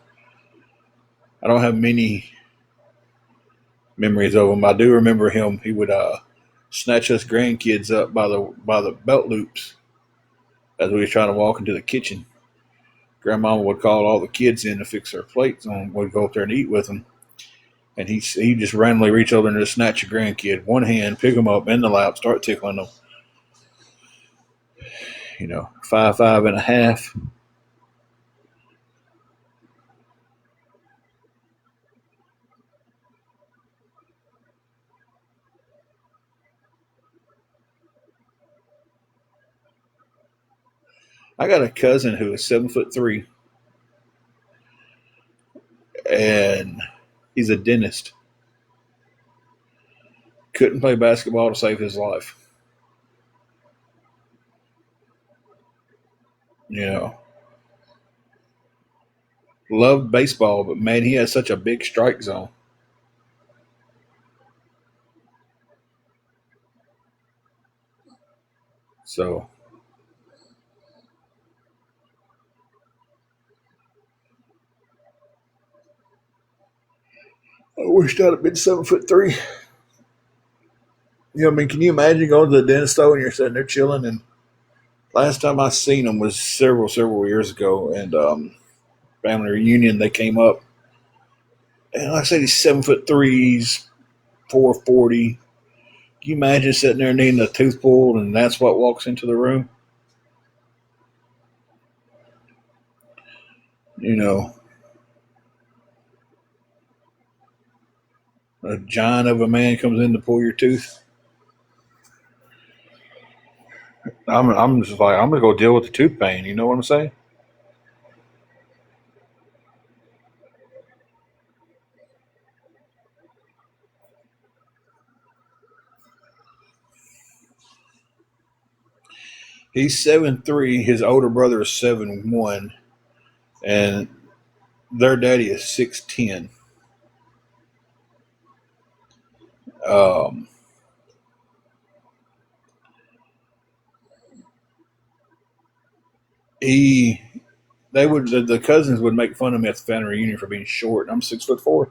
I don't have many memories of him. I do remember him. He would snatch us grandkids up by the belt loops as we were trying to walk into the kitchen. Grandmama would call all the kids in to fix their plates, and we'd go up there and eat with them. And he just randomly reach over and just snatch a grandkid, one hand, pick them up in the lap, start tickling them. 5'5" and a half. I got a cousin who is 7'3", and he's a dentist. Couldn't play basketball to save his life. You know, loved baseball, but man, he has such a big strike zone. So wished I'd have been 7'3". I mean, can you imagine going to the dentist though, and you're sitting there chilling? And last time I seen them was several years ago, and family reunion. They came up, and like I said, he's 7'3", 440. Can you imagine sitting there needing a tooth pulled, and that's what walks into the room? You know, a giant of a man comes in to pull your tooth. I'm just like, I'm gonna go deal with the tooth pain. You know what I'm saying? He's 7'3". His older brother is 7'1", and their daddy is 6'10". Um, he they would the cousins would make fun of me at the family reunion for being short. I'm 6'4".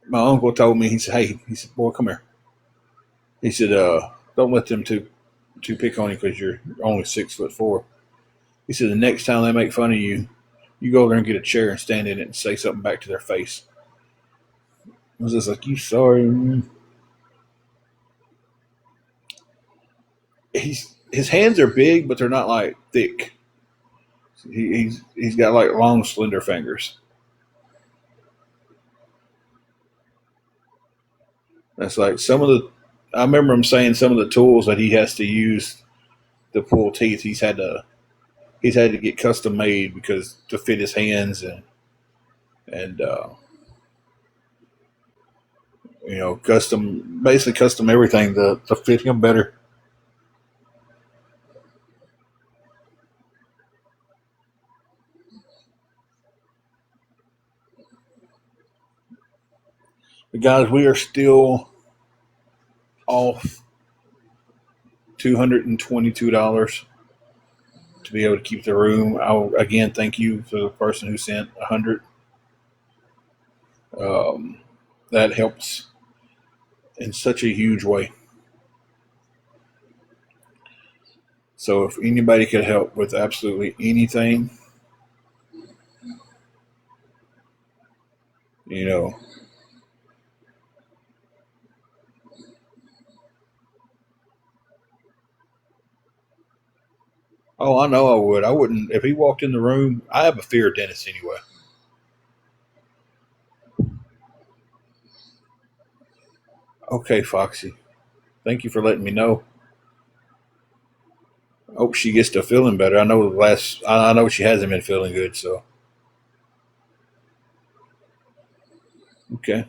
My uncle told me, he said, "Hey," he said, "boy, come here." He said, "Don't let them two pick on you because you're only 6'4". He said, "The next time they make fun of you, you go there and get a chair and stand in it and say something back to their face." I was just like, "You sorry?" His hands are big, but they're not like thick. He's got like long, slender fingers. That's like some of the. I remember him saying some of the tools that he has to use to pull teeth. He's had to get custom made because to fit his hands and custom, basically custom everything to fit him better. But guys, we are still off $222 to be able to keep the room. I'll again thank you for the person who sent 100. Um, that helps in such a huge way. So if anybody could help with absolutely anything, you know, oh, I know I would. I wouldn't if he walked in the room. I have a fear of dentists anyway. Okay, Foxy. Thank you for letting me know. I hope she gets to feeling better. I know she hasn't been feeling good. So okay,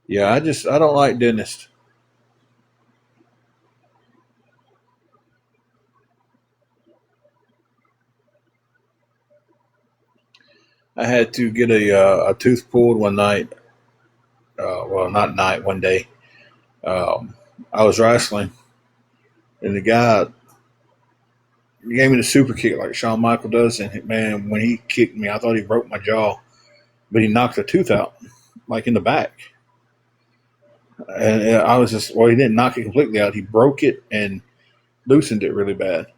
yeah. I don't like dentists. I had to get a tooth pulled one night. Well, not night, one day. Um, I was wrestling, and the guy gave me the super kick like Shawn Michael does. And man, when he kicked me, I thought he broke my jaw, but he knocked the tooth out, like in the back. And I was just, well, he didn't knock it completely out. He broke it and loosened it really bad.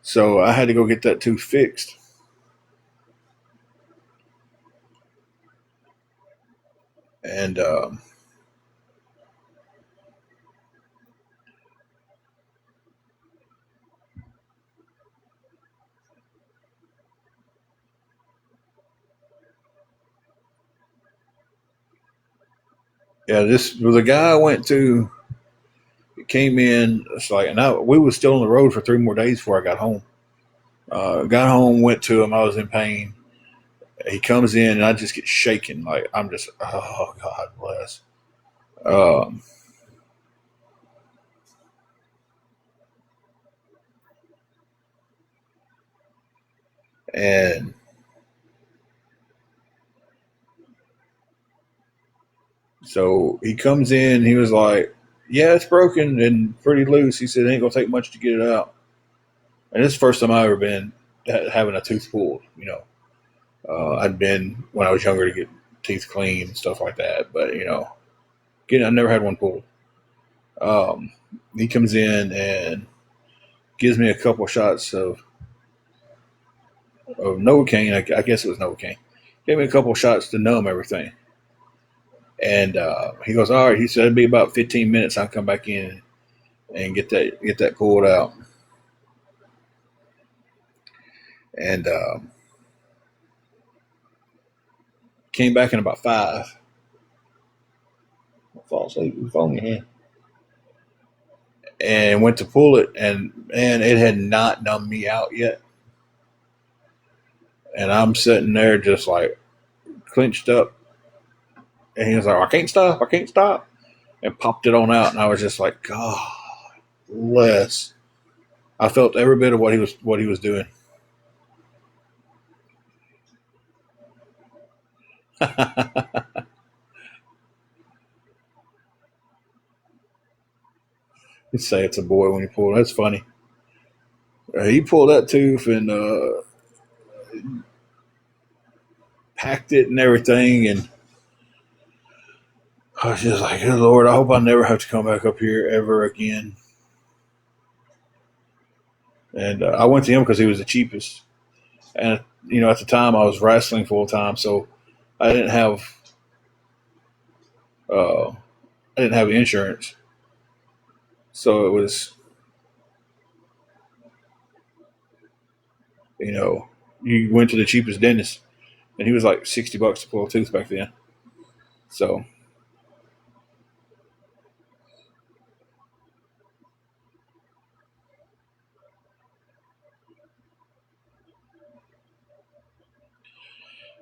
So I had to go get that tooth fixed. And Yeah, this was the guy I went to. Came in. It's like, and we was still on the road for 3 more days before I got home. Got home, went to him. I was in pain. He comes in, and I just get shaken. Like I'm just, oh God bless. Um, and so he comes in. He was like, "Yeah, it's broken and pretty loose." He said, "It ain't gonna take much to get it out." And this is the first time I ever been having a tooth pulled. I'd been when I was younger to get teeth cleaned and stuff like that, but again, I never had one pulled. Um, he comes in and gives me a couple shots of Novocaine. I guess it was Novocaine. Gave me a couple shots to numb everything. And he goes, all right. He said it'd be about 15 minutes. I'll come back in and get that pulled out. And came back in about 5. Fall asleep. Your phone in your hand. And went to pull it, and man, it had not numbed me out yet. And I'm sitting there just like clenched up. And he was like, I can't stop. I can't stop. And popped it on out. And I was just like, God bless. I felt every bit of what he was doing. You say it's a boy when you pull. That's funny. He pulled that tooth and packed it and everything. And I was just like, good Lord, I hope I never have to come back up here ever again. And I went to him because he was the cheapest. And at the time I was wrestling full time, so I didn't have uh, I didn't have insurance. So it was, you went to the cheapest dentist, and he was like $60 to pull a tooth back then. So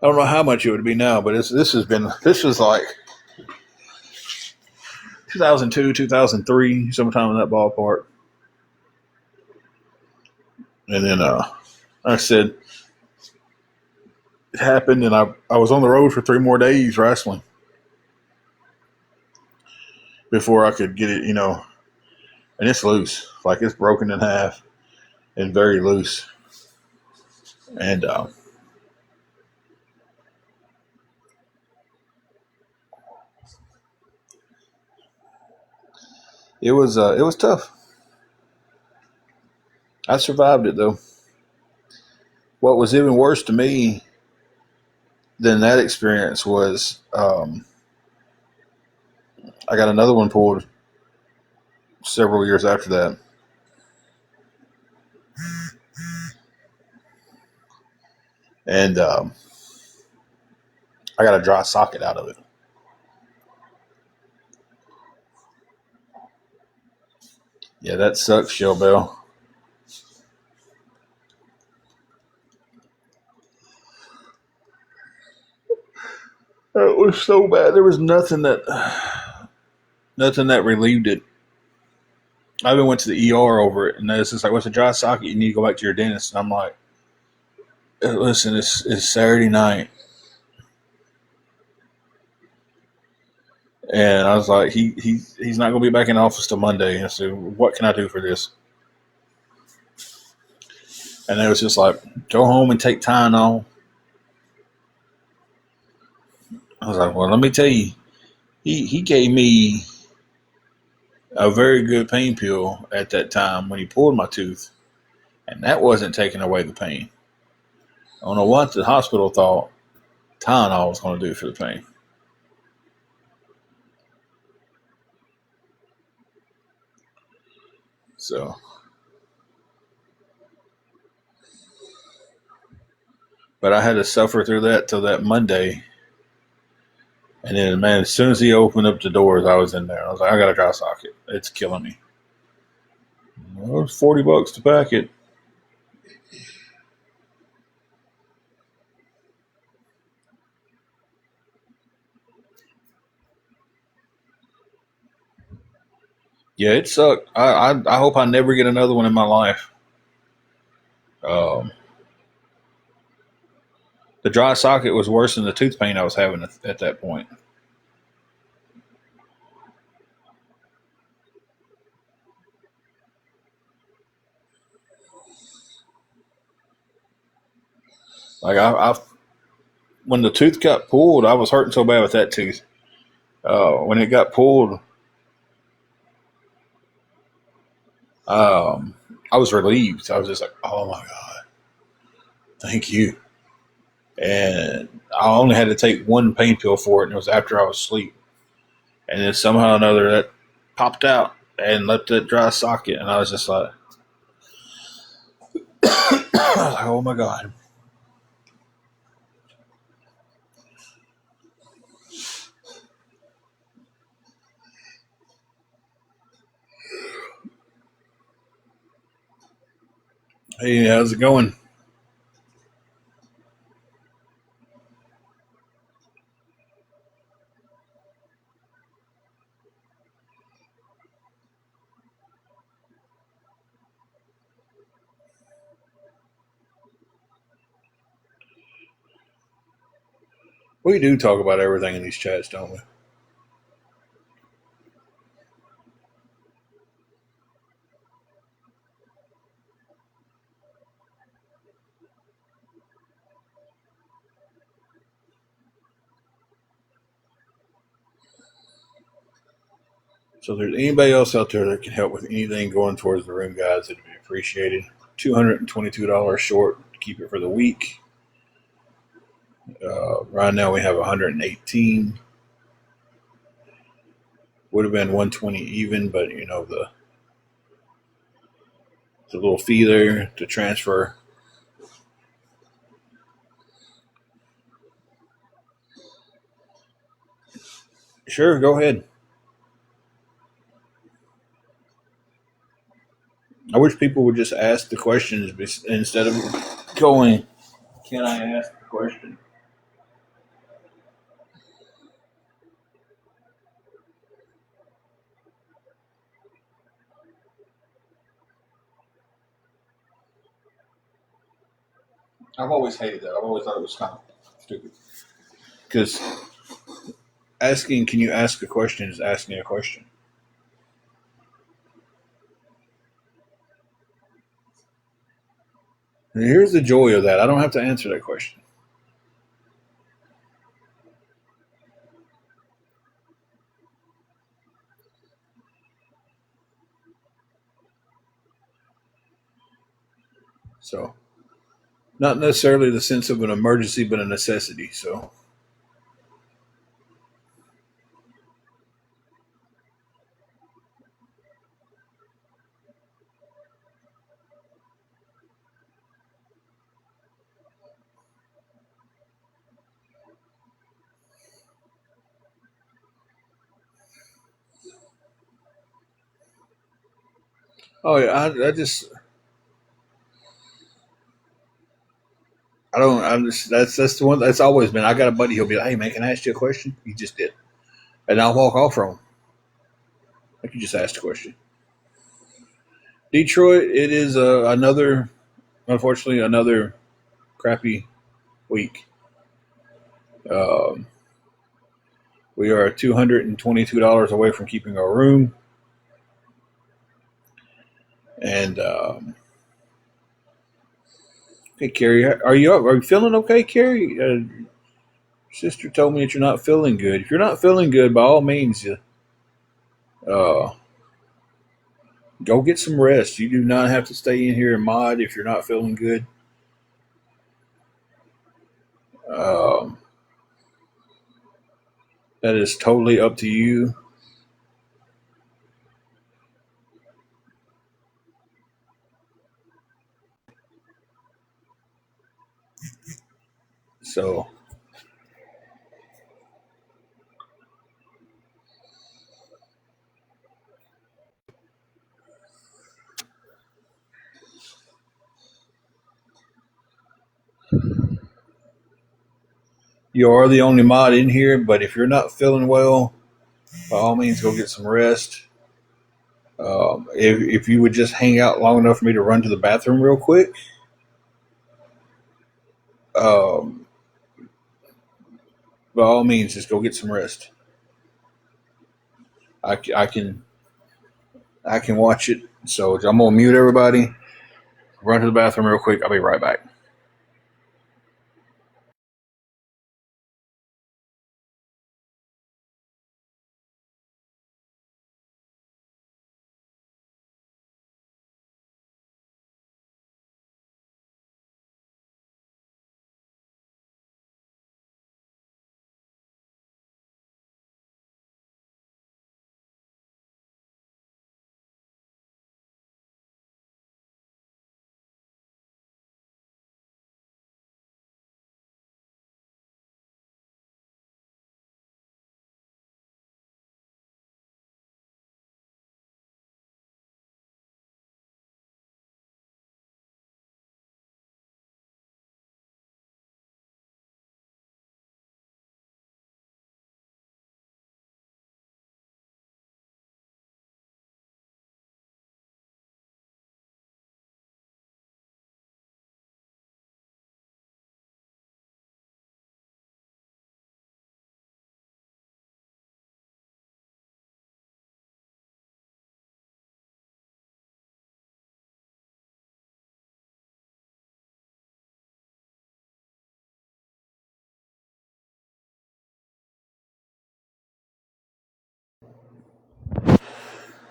I don't know how much it would be now, but this was like 2002, 2003, sometime in that ballpark. And then, like I said, it happened, and I was on the road for 3 more days wrestling before I could get it, and it's loose, like it's broken in half and very loose. And it was tough. I survived it though. What was even worse to me than that experience was I got another one pulled several years after that, and I got a dry socket out of it. Yeah, that sucks, Shell Bell. It was so bad. There was nothing that relieved it. I even went to the ER over it, and it's just like, "What's a dry socket? You need to go back to your dentist." And I'm like, "Listen, it's Saturday night," and I was like, "He's not going to be back in the office till Monday." And I said, "What can I do for this?" And it was just like, "Go home and take Tylenol." I was like, "Well, let me tell you, he gave me a very good pain pill at that time when he pulled my tooth, and that wasn't taking away the pain. I don't know what the hospital thought Tylenol was going to do for the pain." So, but I had to suffer through that till that Monday, And then, man, as soon as he opened up the doors, I was in there. I was like, I got a dry socket. It's killing me. Well, it's $40 to pack it. Yeah, it sucked. I hope I never get another one in my life. Um, the dry socket was worse than the tooth pain I was having at that point. Like I when the tooth got pulled, I was hurting so bad with that tooth. When it got pulled, um, I was relieved. I was just like, "Oh my god, thank you!" And I only had to take one pain pill for it, and it was after I was asleep. And then somehow or another, that popped out and left that dry socket, and I was just like, "Oh my god!" Hey, how's it going? We do talk about everything in these chats, don't we? So, if there's anybody else out there that can help with anything going towards the room, guys, it'd be appreciated. $222 short. Keep it for the week. Right now we have 118. Would have been 120 even, but you know the little fee there to transfer. Sure, go ahead. I wish people would just ask the questions instead of going, "Can I ask the question?" I've always hated that. I've always thought it was kind of stupid because asking, "Can you ask a question?" is asking a question. And here's the joy of that: I don't have to answer that question. So, not necessarily the sense of an emergency, but a necessity. So, oh yeah, I just I don't. I'm just that's the one that's always been. I got a buddy. He'll be like, "Hey man, can I ask you a question?" He just did, and I'll walk off from him. Like you just asked a question. Detroit. It is another, unfortunately, another crappy week. Um, we are $222 away from keeping our room, and hey, Carrie, are you up? Are you feeling okay, Carrie? Sister told me that you're not feeling good. If you're not feeling good, by all means, uh, go get some rest. You do not have to stay in here and mod if you're not feeling good. Um, that is totally up to you. So You are the only mod in here, but if you're not feeling well, by all means, go get some rest. If you would just hang out long enough for me to run to the bathroom real quick, um, by all means, just go get some rest. I can watch it. So I'm gonna mute everybody. Run to the bathroom real quick. I'll be right back.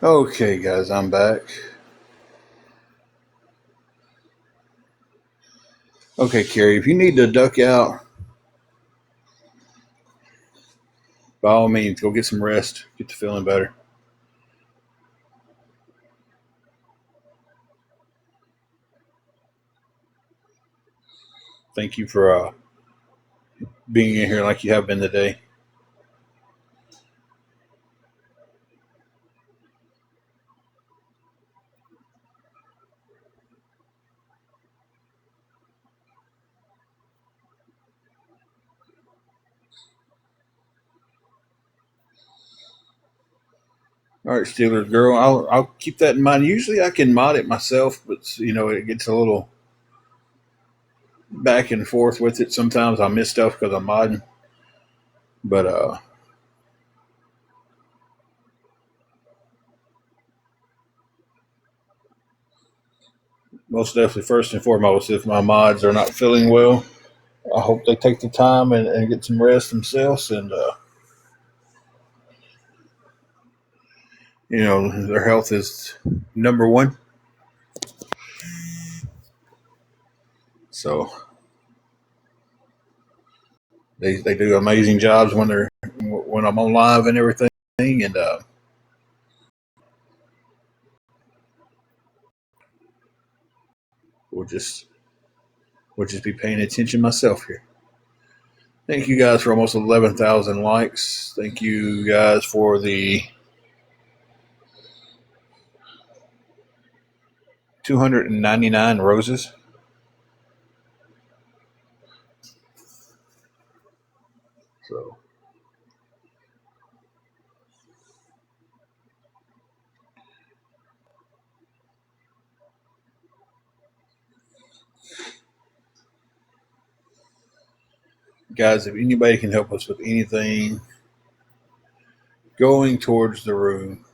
Okay, guys, I'm back. Okay, Carrie, if you need to duck out, by all means, go get some rest. Get to feeling better. Thank you for being in here like you have been today. All right, Steelers girl, I'll keep that in mind. Usually, I can mod it myself, but it gets a little back and forth with it. Sometimes I miss stuff because I'm modding, but most definitely, first and foremost, if my mods are not feeling well, I hope they take the time and get some rest themselves, and their health is number one. So they do amazing jobs when I'm on live and everything, and we'll just be paying attention myself here. Thank you guys for almost 11,000 likes. Thank you guys for the 299 roses. So, guys, if anybody can help us with anything going towards the room,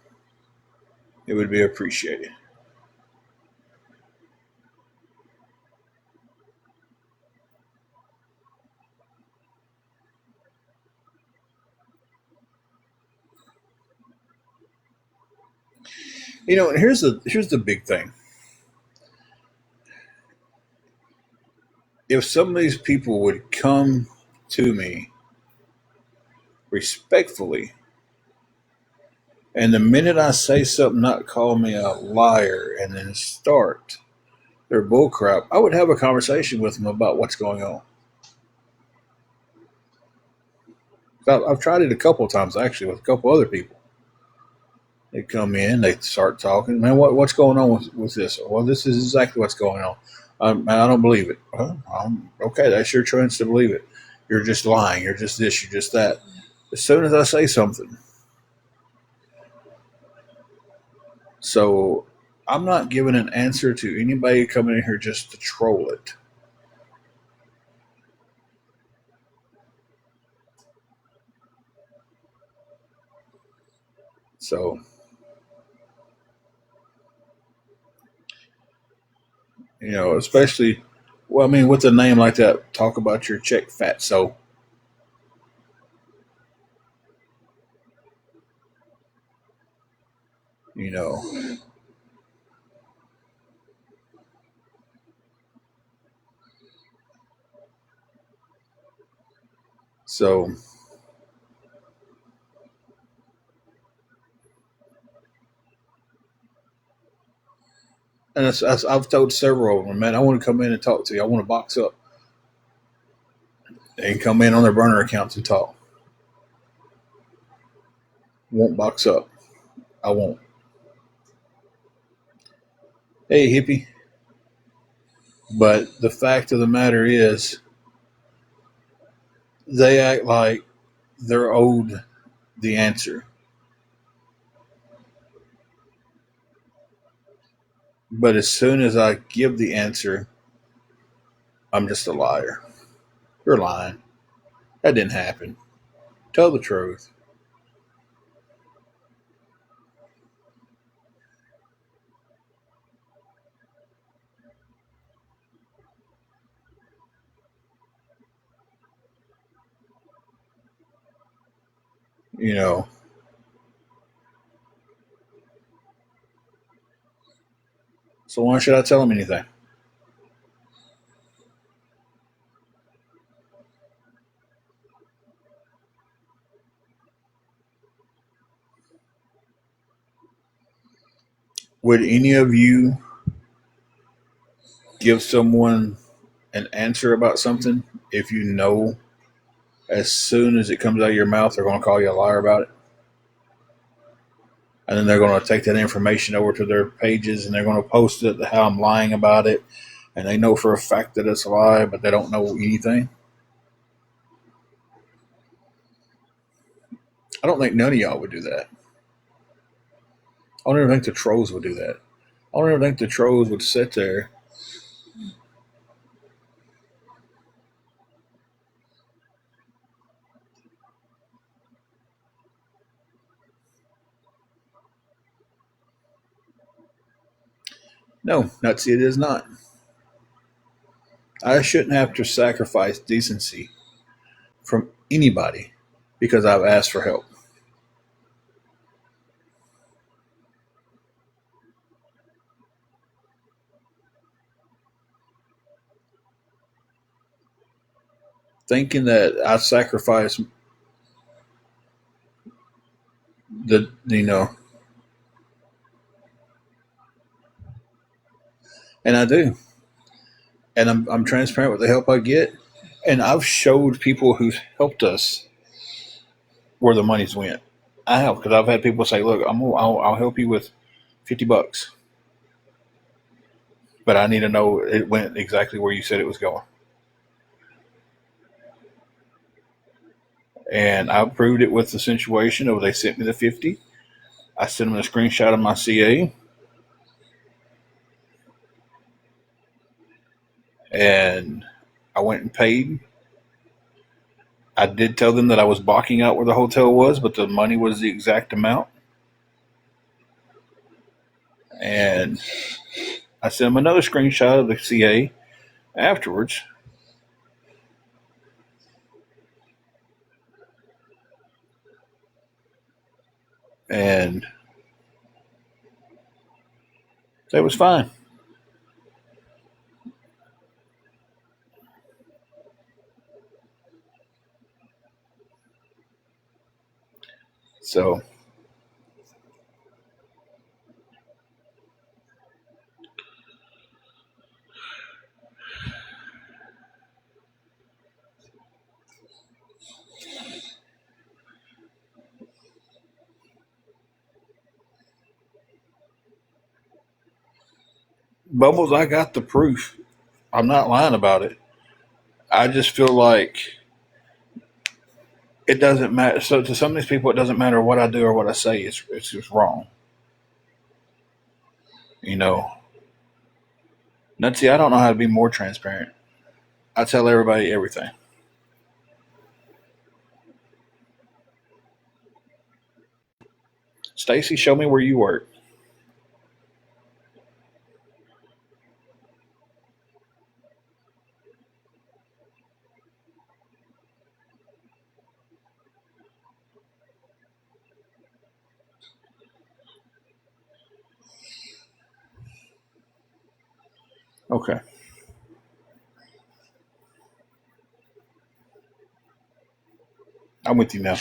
it would be appreciated. And here's the big thing. If some of these people would come to me respectfully, and the minute I say something, not call me a liar, and then start their bullcrap, I would have a conversation with them about what's going on. I've tried it a couple of times actually with a couple other people. They come in, they start talking. Man, what's going on with this? Well, this is exactly what's going on. Man, I don't believe it. Okay, that's your choice to believe it. You're just lying. You're just this. You're just that. As soon as I say something. So I'm not giving an answer to anybody coming in here just to troll it. So, especially, well, I mean, with a name like that, talk about your check fat. So, you know, so, and I've told several of them, man, I want to come in and talk to you. I want to box up and come in on their burner accounts and talk. Won't box up. I won't. Hey, hippie. But the fact of the matter is, they act like they're owed the answer. But as soon as I give the answer, I'm just a liar. You're lying. That didn't happen. Tell the truth. You know. So why should I tell them anything? Would any of you give someone an answer about something if you know as soon as it comes out of your mouth they're going to call you a liar about it? And then they're going to take that information over to their pages and they're going to post it how I'm lying about it. And they know for a fact that it's a lie, but they don't know anything. I don't think none of y'all would do that. I don't even think the trolls would do that. I don't even think the trolls would sit there. No, not see, it is not. I shouldn't have to sacrifice decency from anybody because I've asked for help. Thinking that I sacrifice the. And I do. And I'm transparent with the help I get. And I've showed people who've helped us where the money's went. I have, because I've had people say, look, I'll help you with $50, but I need to know it went exactly where you said it was going. And I proved it with the situation of they sent me the 50. I sent them a screenshot of my CA. And I went and paid. I did tell them that I was blocking out where the hotel was, but the money was the exact amount. And I sent them another screenshot of the CA afterwards. And that was fine. So Bubbles, I got the proof. I'm not lying about it. I just feel like it doesn't matter. So to some of these people, it doesn't matter what I do or what I say. It's just wrong. You know, Nutsy, I don't know how to be more transparent. I tell everybody everything. Stacy, show me where you work. Okay. I'm with you now.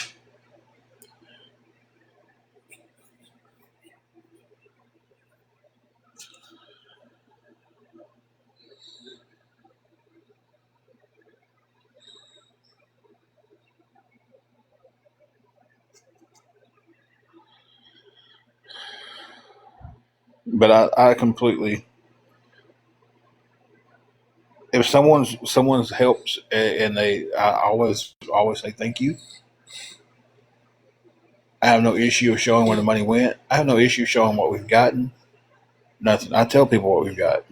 But I completely, if someone's helps and I always say thank you. I have no issue of showing where the money went. I have no issue showing what we've gotten. Nothing. I tell people what we've got.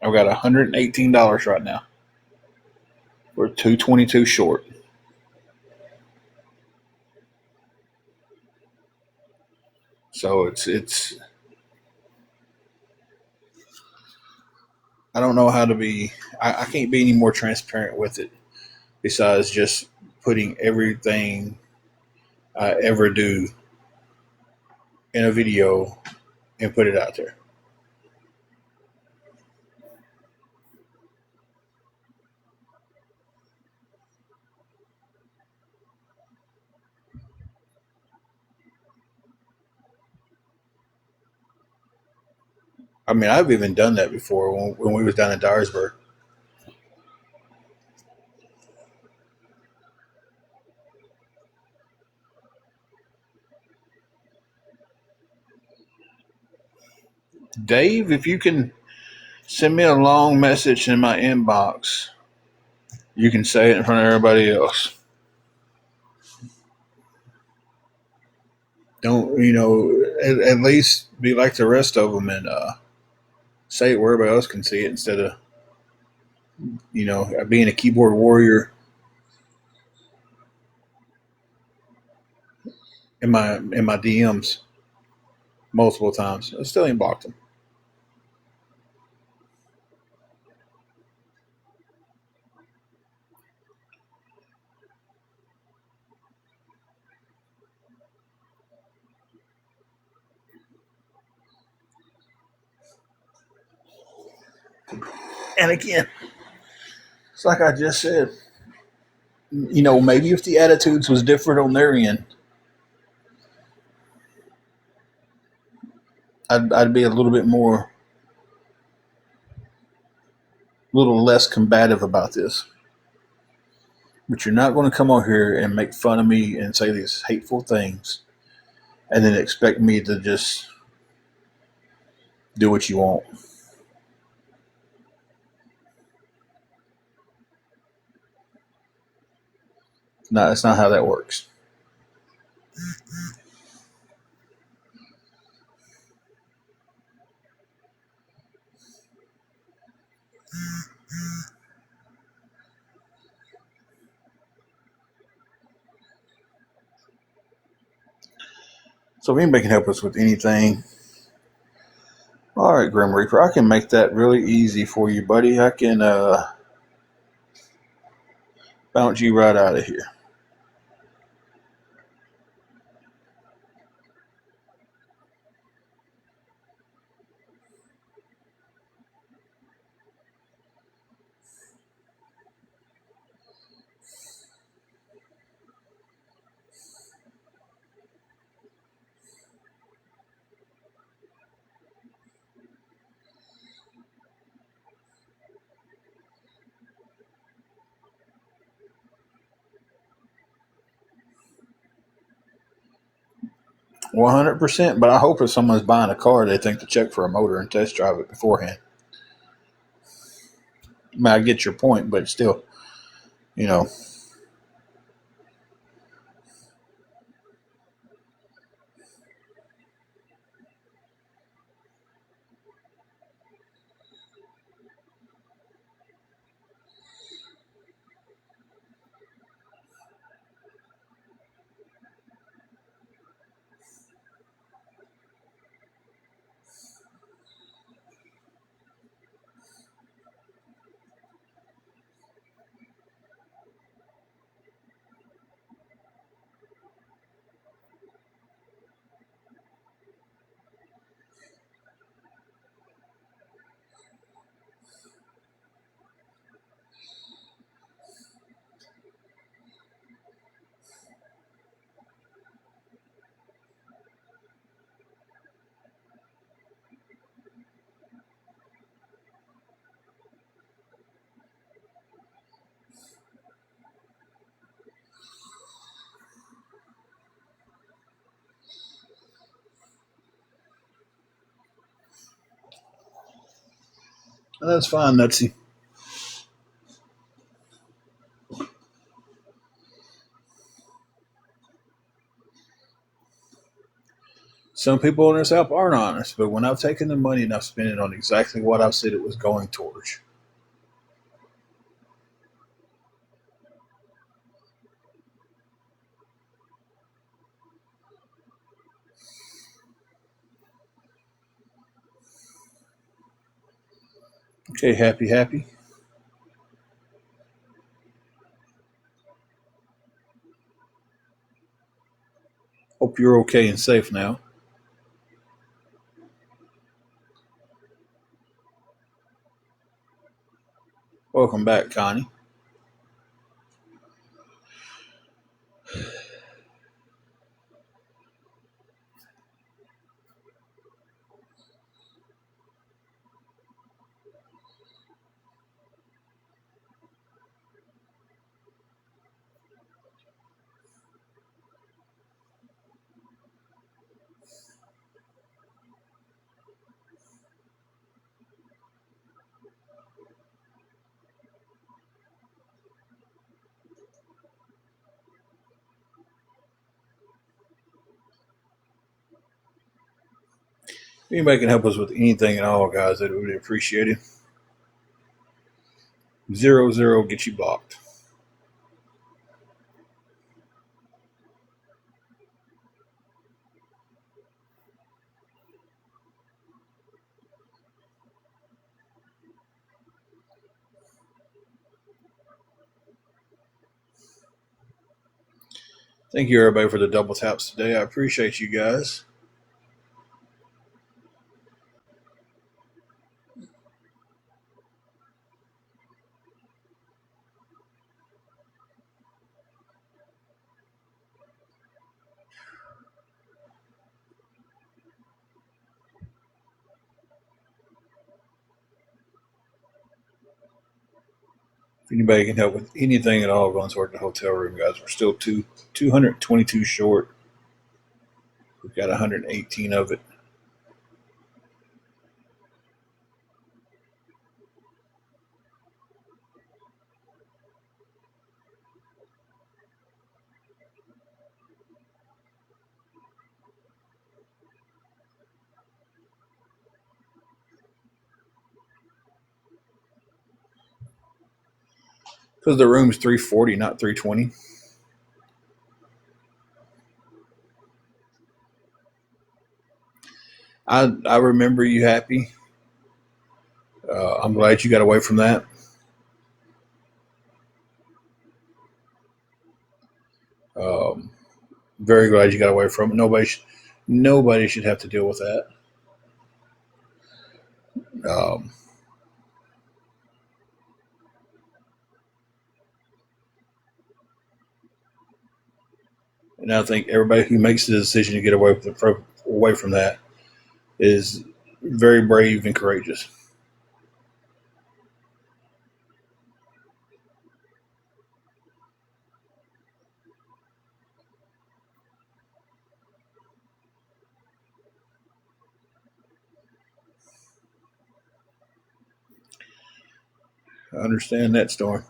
I've got $118 right now. We're 222 short. So it's I don't know how to be. I can't be any more transparent with it. Besides just putting everything I ever do in a video and put it out there. I mean, I've even done that before when we was down in Dyersburg. Dave, if you can send me a long message in my inbox, you can say it in front of everybody else. Don't at least be like the rest of them and say it where everybody else can see it instead of being a keyboard warrior in my DMs multiple times. I still ain't blocked them. And again, it's like I just said. Maybe if the attitudes was different on their end, I'd be a little bit more, a little less combative about this. But you're not going to come over here and make fun of me and say these hateful things, and then expect me to just do what you want. No, that's not how that works. So if anybody can help us with anything, all right, Grim Reaper, I can make that really easy for you, buddy. I can bounce you right out of here. $100%, but I hope if someone's buying a car, they think to check for a motor and test drive it beforehand. mean, I get your point, but still, you know. That's fine, Nutsy. Some people in this app aren't honest, but when I've taken the money and I've spent it on exactly what I've said it was going towards. Okay, happy, happy. Hope you're okay and safe now. Welcome back, Connie. If anybody can help us with anything at all, guys, that would be appreciated. 00 get you blocked. Thank you, everybody, for the double taps today. I appreciate you guys. If anybody can help with anything at all going toward the hotel room, guys, we're still 222 short. We've got 118 of it. Because the room's 340, not 320. I remember you happy. I'm glad you got away from that. Um, very glad you got away from it. Nobody should have to deal with that. Um, and I think everybody who makes the decision to get away from that is very brave and courageous. I understand that storm.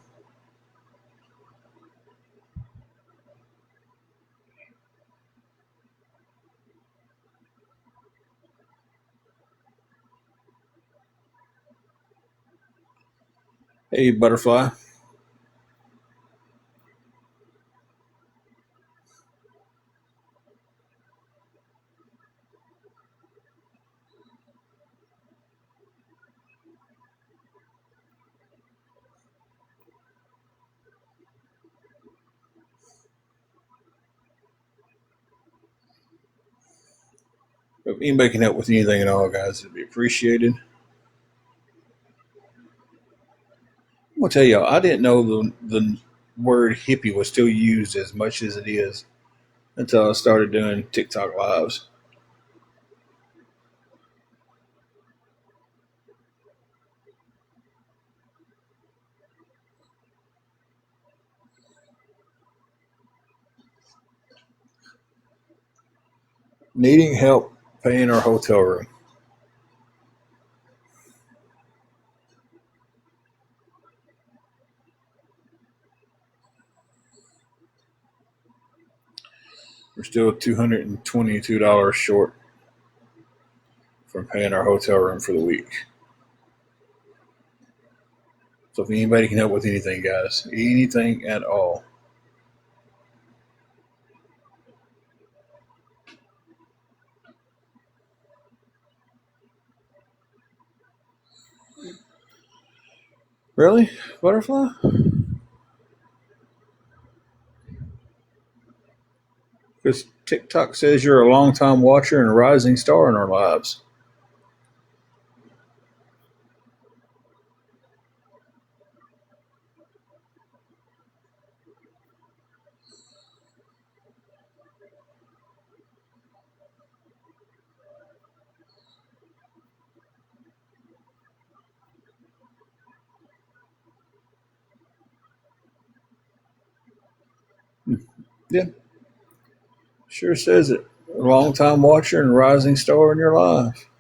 Hey, Butterfly. If anybody can help with anything at all, guys, it'd be appreciated. I'm gonna tell y'all, I didn't know the word hippie was still used as much as it is until I started doing TikTok lives. Needing help paying our hotel room. We're still $222 short from paying our hotel room for the week. So if anybody can help with anything, guys, anything at all. Really? Butterfly? Because TikTok says you're a long-time watcher and a rising star in our lives. Yeah, sure says it. A long-time watcher and a rising star in your life.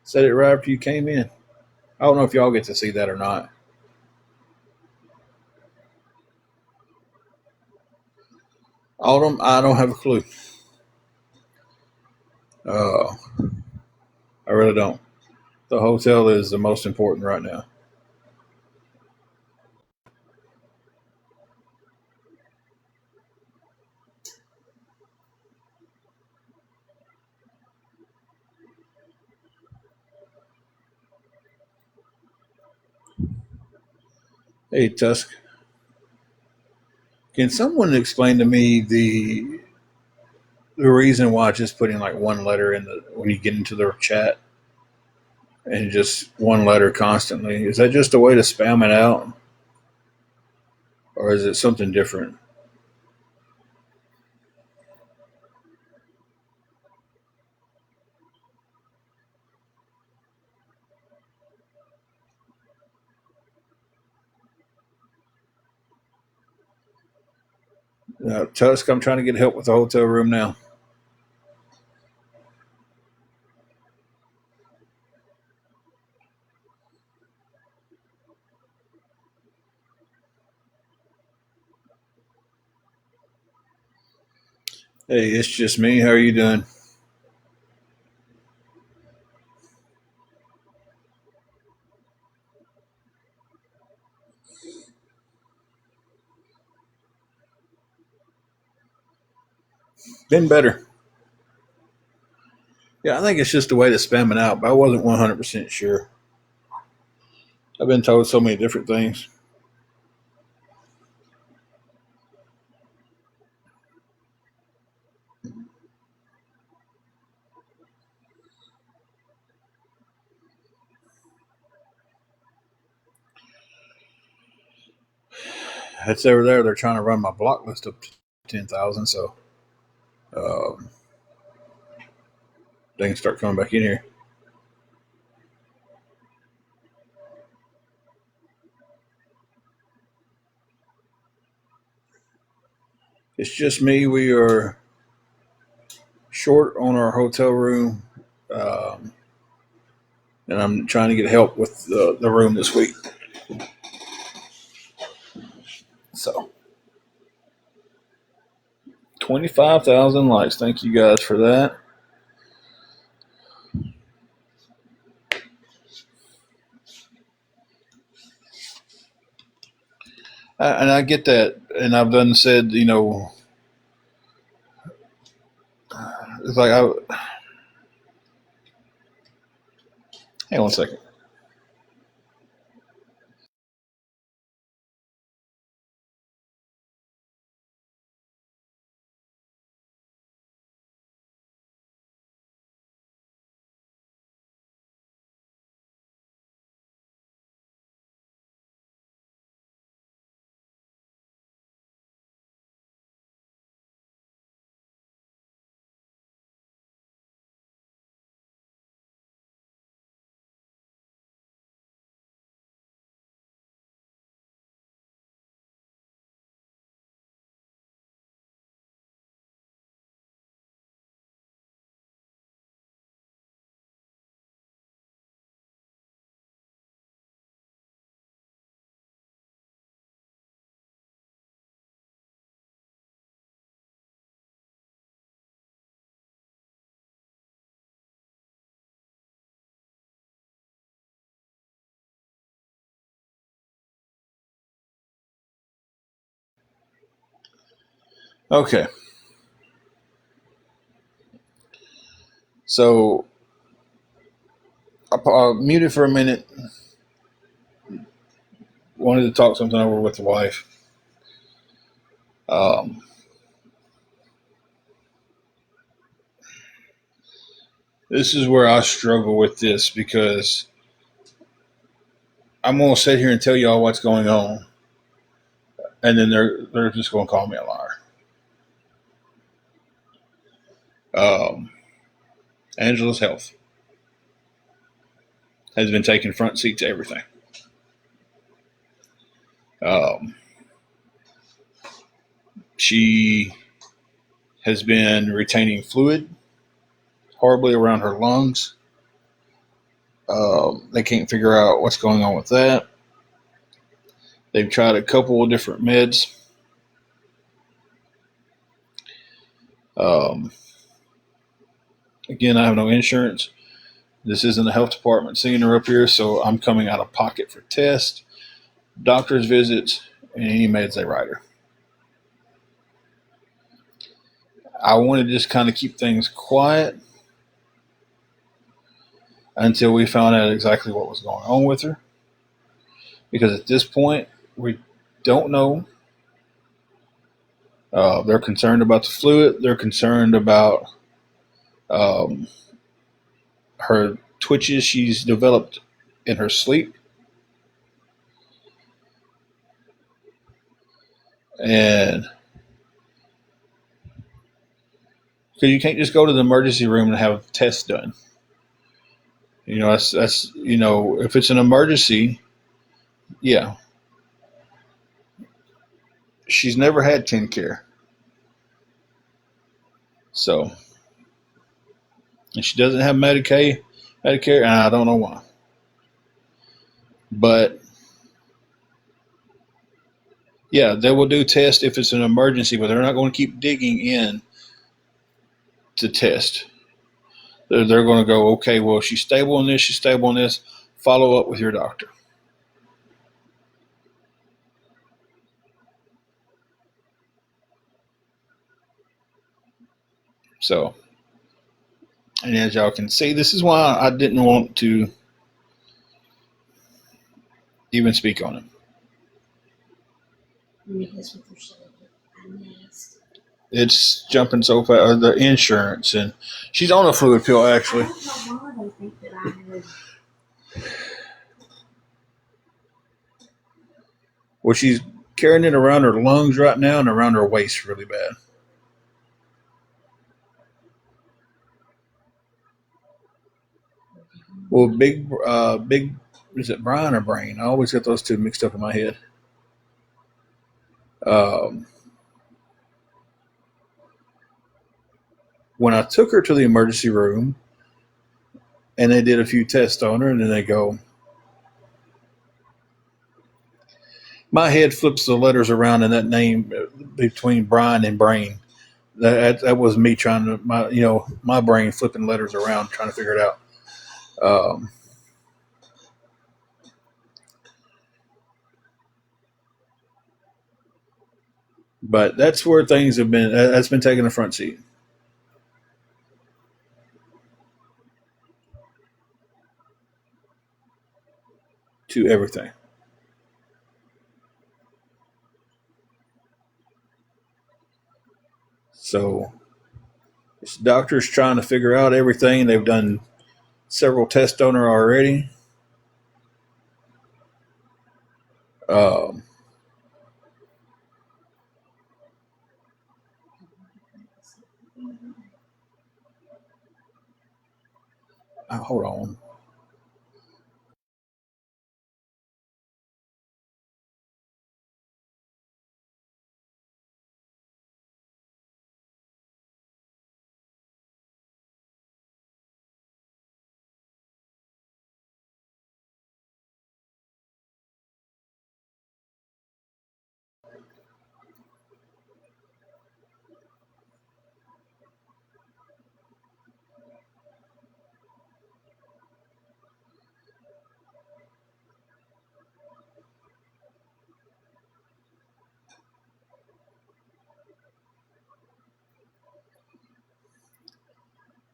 Said it right after you came in. I don't know if y'all get to see that or not. Autumn, I don't have a clue. Uh, I really don't. The hotel is the most important right now. Hey, Tusk, can someone explain to me the reason why just putting like one letter in the when you get into the chat and just one letter constantly? Is that just a way to spam it out, or is it something different? Tusk, I'm trying to get help with the hotel room now. Hey, it's just me. How are you doing? Been better. Yeah, I think it's just a way to spam it out, but I wasn't 100% sure. I've been told so many different things. It's over there. They're trying to run my block list up to 10,000, so um, they can start coming back in here. It's just me. We are short on our hotel room, um, and I'm trying to get help with the room this week. So 25,000 likes. Thank you guys for that. And I get that, and I've done said, it's like hang on one second. Okay, so I muted for a minute. Wanted to talk something over with the wife. Um, this is where I struggle with this because I'm gonna sit here and tell y'all what's going on, and then they're just gonna call me a liar. Um, Angela's health has been taking front seat to everything. Um, she has been retaining fluid horribly around her lungs. They can't figure out what's going on with that. They've tried a couple of different meds. Um, Again, I have no insurance. This isn't the health department seeing her up here, so I'm coming out of pocket for tests, doctor's visits, and any meds they write her. I want to just kind of keep things quiet until we found out exactly what was going on with her. Because at this point, we don't know. They're concerned about the fluid. They're concerned about um, her twitches she's developed in her sleep. And because you can't just go to the emergency room and have tests done. That's if it's an emergency, yeah. She's never had TennCare. So, and she doesn't have Medicare, and I don't know why. But yeah, they will do tests if it's an emergency, but they're not going to keep digging in to test. They're going to go, okay, well, she's stable in this, she's stable in this. Follow up with your doctor. So, and as y'all can see, this is why I didn't want to even speak on it. It's jumping so fast. The insurance, and she's on a fluid pill, actually. I don't know why they think that I had. Well, she's carrying it around her lungs right now and around her waist really bad. Well, big, is it Brian or Brain? I always get those two mixed up in my head. Um, when I took her to the emergency room and they did a few tests on her, and then they go, My head flips the letters around in that name between Brian and Brain. That was me trying to my brain flipping letters around trying to figure it out. Um, but that's where things have been. That's been taking the front seat to everything. So this doctor's trying to figure out everything. They've done several tests on her already. Um, hold on.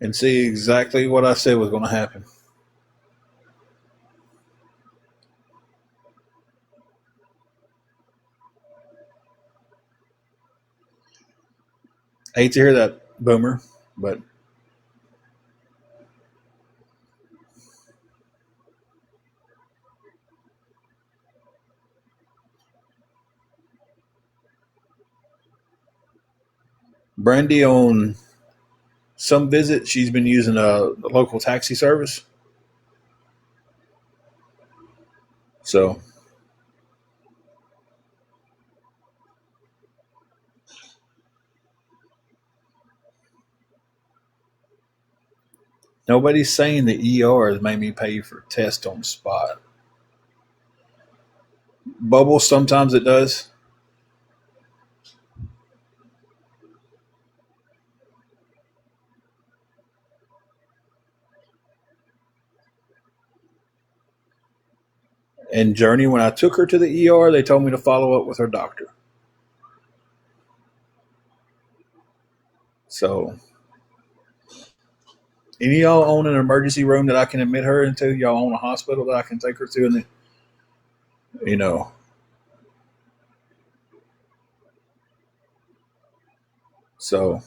And see exactly what I said was going to happen. I hate to hear that, Boomer, but Brandy on some visit, she's been using a local taxi service. So nobody's saying the ER has made me pay for tests on the spot. Bubbles, sometimes it does. And Journey, when I took her to the ER, they told me to follow up with her doctor. So, any of y'all own an emergency room that I can admit her into? Y'all own a hospital that I can take her to? And you know, so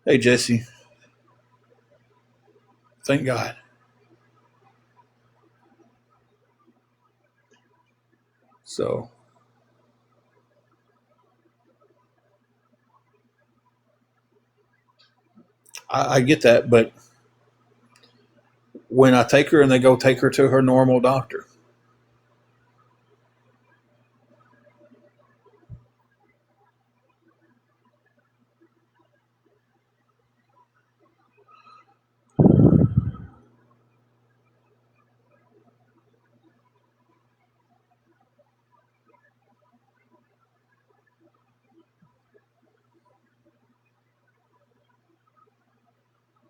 hey Jesse, thank God. So I get that, but when I take her and they go take her to her normal doctor,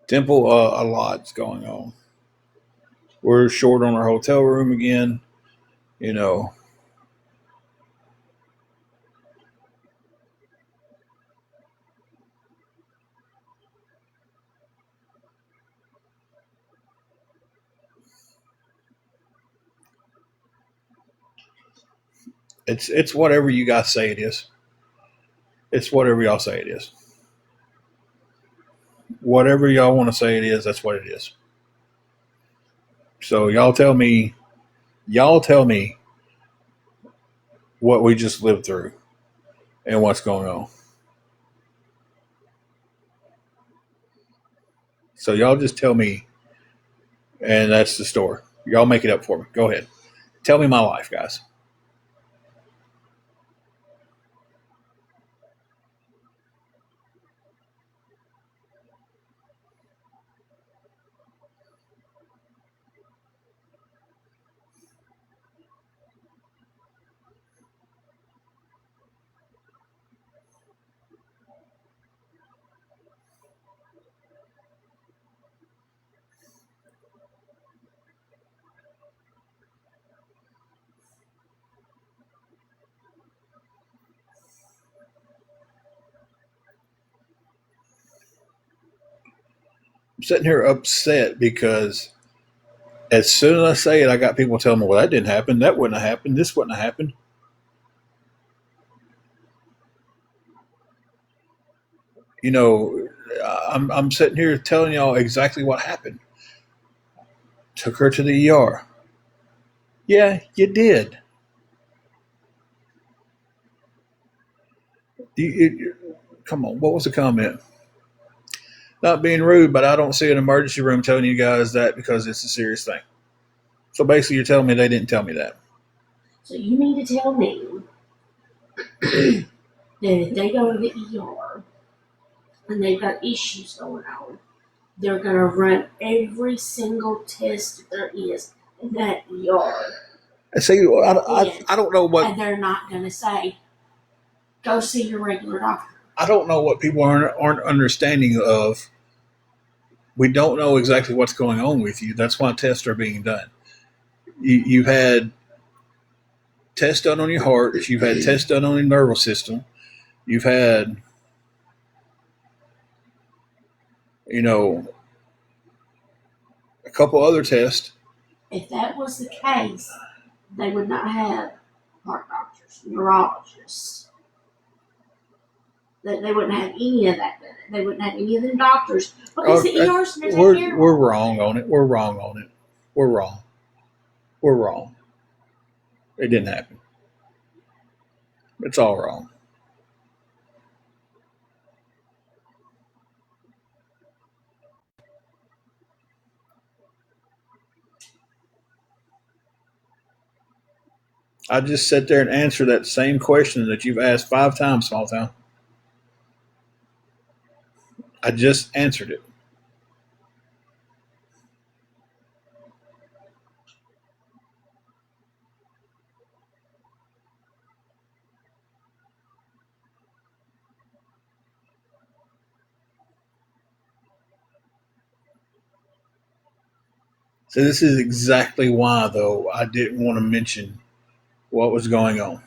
Temple, a lot's going on. We're short on our hotel room again. You know, it's whatever you guys say it is. It's whatever y'all say it is. Whatever y'all want to say it is, that's what it is. So y'all tell me what we just lived through and what's going on. So y'all just tell me, and that's the story. Y'all make it up for me. Go ahead. Tell me my life, guys. sitting here upset because as soon as I say it, I got people telling me, well, that didn't happen. That wouldn't have happened. This wouldn't have happened. You know, I'm sitting here telling y'all exactly what happened. Took her to the ER. Yeah, you did. Come on, what was the comment? Not being rude, but I don't see an emergency room telling you guys that because it's a serious thing. So basically, you're telling me they didn't tell me that. So you mean to tell me that if they go to the ER and they've got issues going on, they're going to run every single test there is in that ER. See, I don't know what. And they're not going to say, go see your regular doctor. I don't know what people aren't understanding of. We don't know exactly what's going on with you. That's why tests are being done. You've had tests done on your heart. You've had tests done on your nervous system. You've had, a couple other tests. If that was the case, they would not have heart doctors, neurologists. They wouldn't have any of that. They wouldn't have any of them doctors because the ER's going to take care of We're wrong on it. We're wrong on it. We're wrong. We're wrong. It didn't happen. It's all wrong. I just sit there and answer that same question that you've asked 5 times, Small Town. I just answered it. So this is exactly why, though, I didn't want to mention what was going on.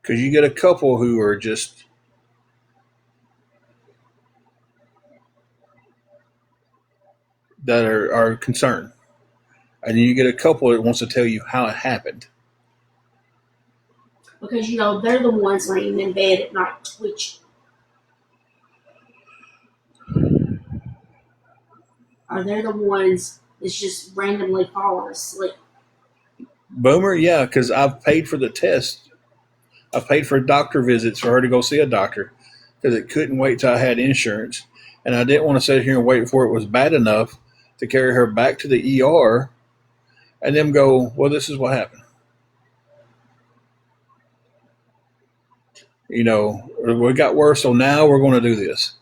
Because you get a couple who are just that are concerned, and you get a couple that wants to tell you how it happened. because they're the ones laying in bed at night twitching. Or they're the ones that's just randomly falling asleep. Boomer, yeah, because I've paid for the test. I've paid for doctor visits for her to go see a doctor because it couldn't wait till I had insurance, and I didn't want to sit here and wait before it was bad enough to carry her back to the ER, and them go, well, this is what happened. We got worse, so now we're going to do this.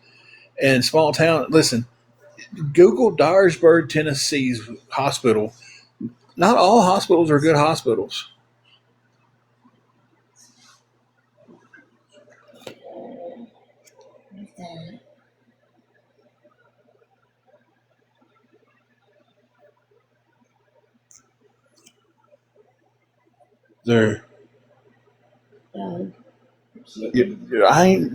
And Small Town, listen, Google Dyersburg, Tennessee's hospital. Not all hospitals are good hospitals. They're, I ain't.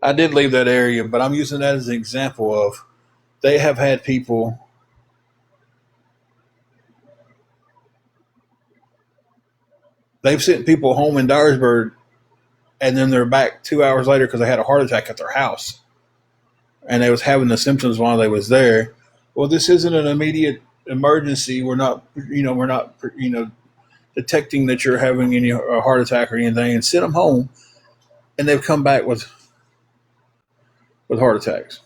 I did leave that area, but I'm using that as an example of they have had people. They've sent people home in Dyersburg, and then they're back 2 hours later because they had a heart attack at their house, and they was having the symptoms while they was there. Well, this isn't an immediate emergency. We're not detecting that you're having a heart attack or anything, and send them home, and they've come back with heart attacks.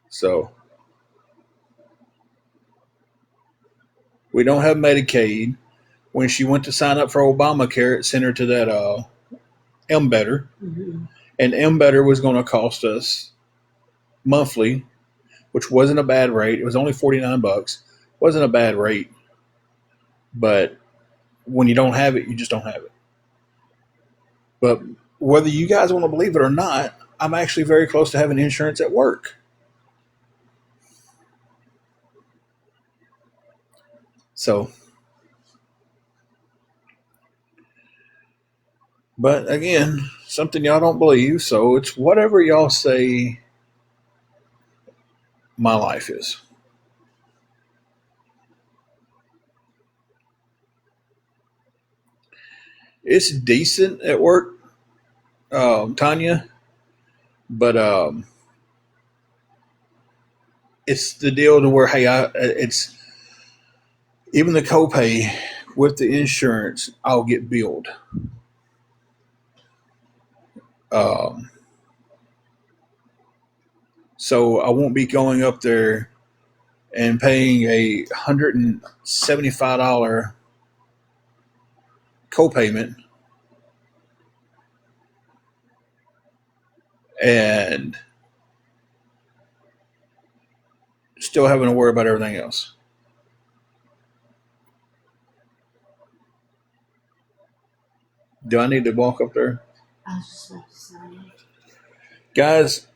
So we don't have Medicaid. When she went to sign up for Obamacare, it sent her to that Embeddor, and Embeddor was going to cost us monthly, which wasn't a bad rate. It was only $49. Wasn't a bad rate, but when you don't have it, you just don't have it. But whether you guys want to believe it or not, I'm actually very close to having insurance at work. So, but again, something y'all don't believe. So it's whatever y'all say my life is. It's decent at work, Tanya, but it's the deal to where, hey, it's even the copay with the insurance, I'll get billed. Um, so I won't be going up there and paying $175 copayment and still having to worry about everything else. Do I need to walk up there? I was just about to say. Guys,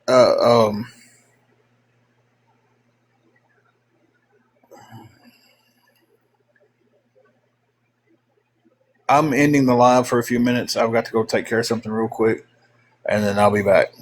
uh, um, I'm ending the live for a few minutes. I've got to go take care of something real quick, and then I'll be back.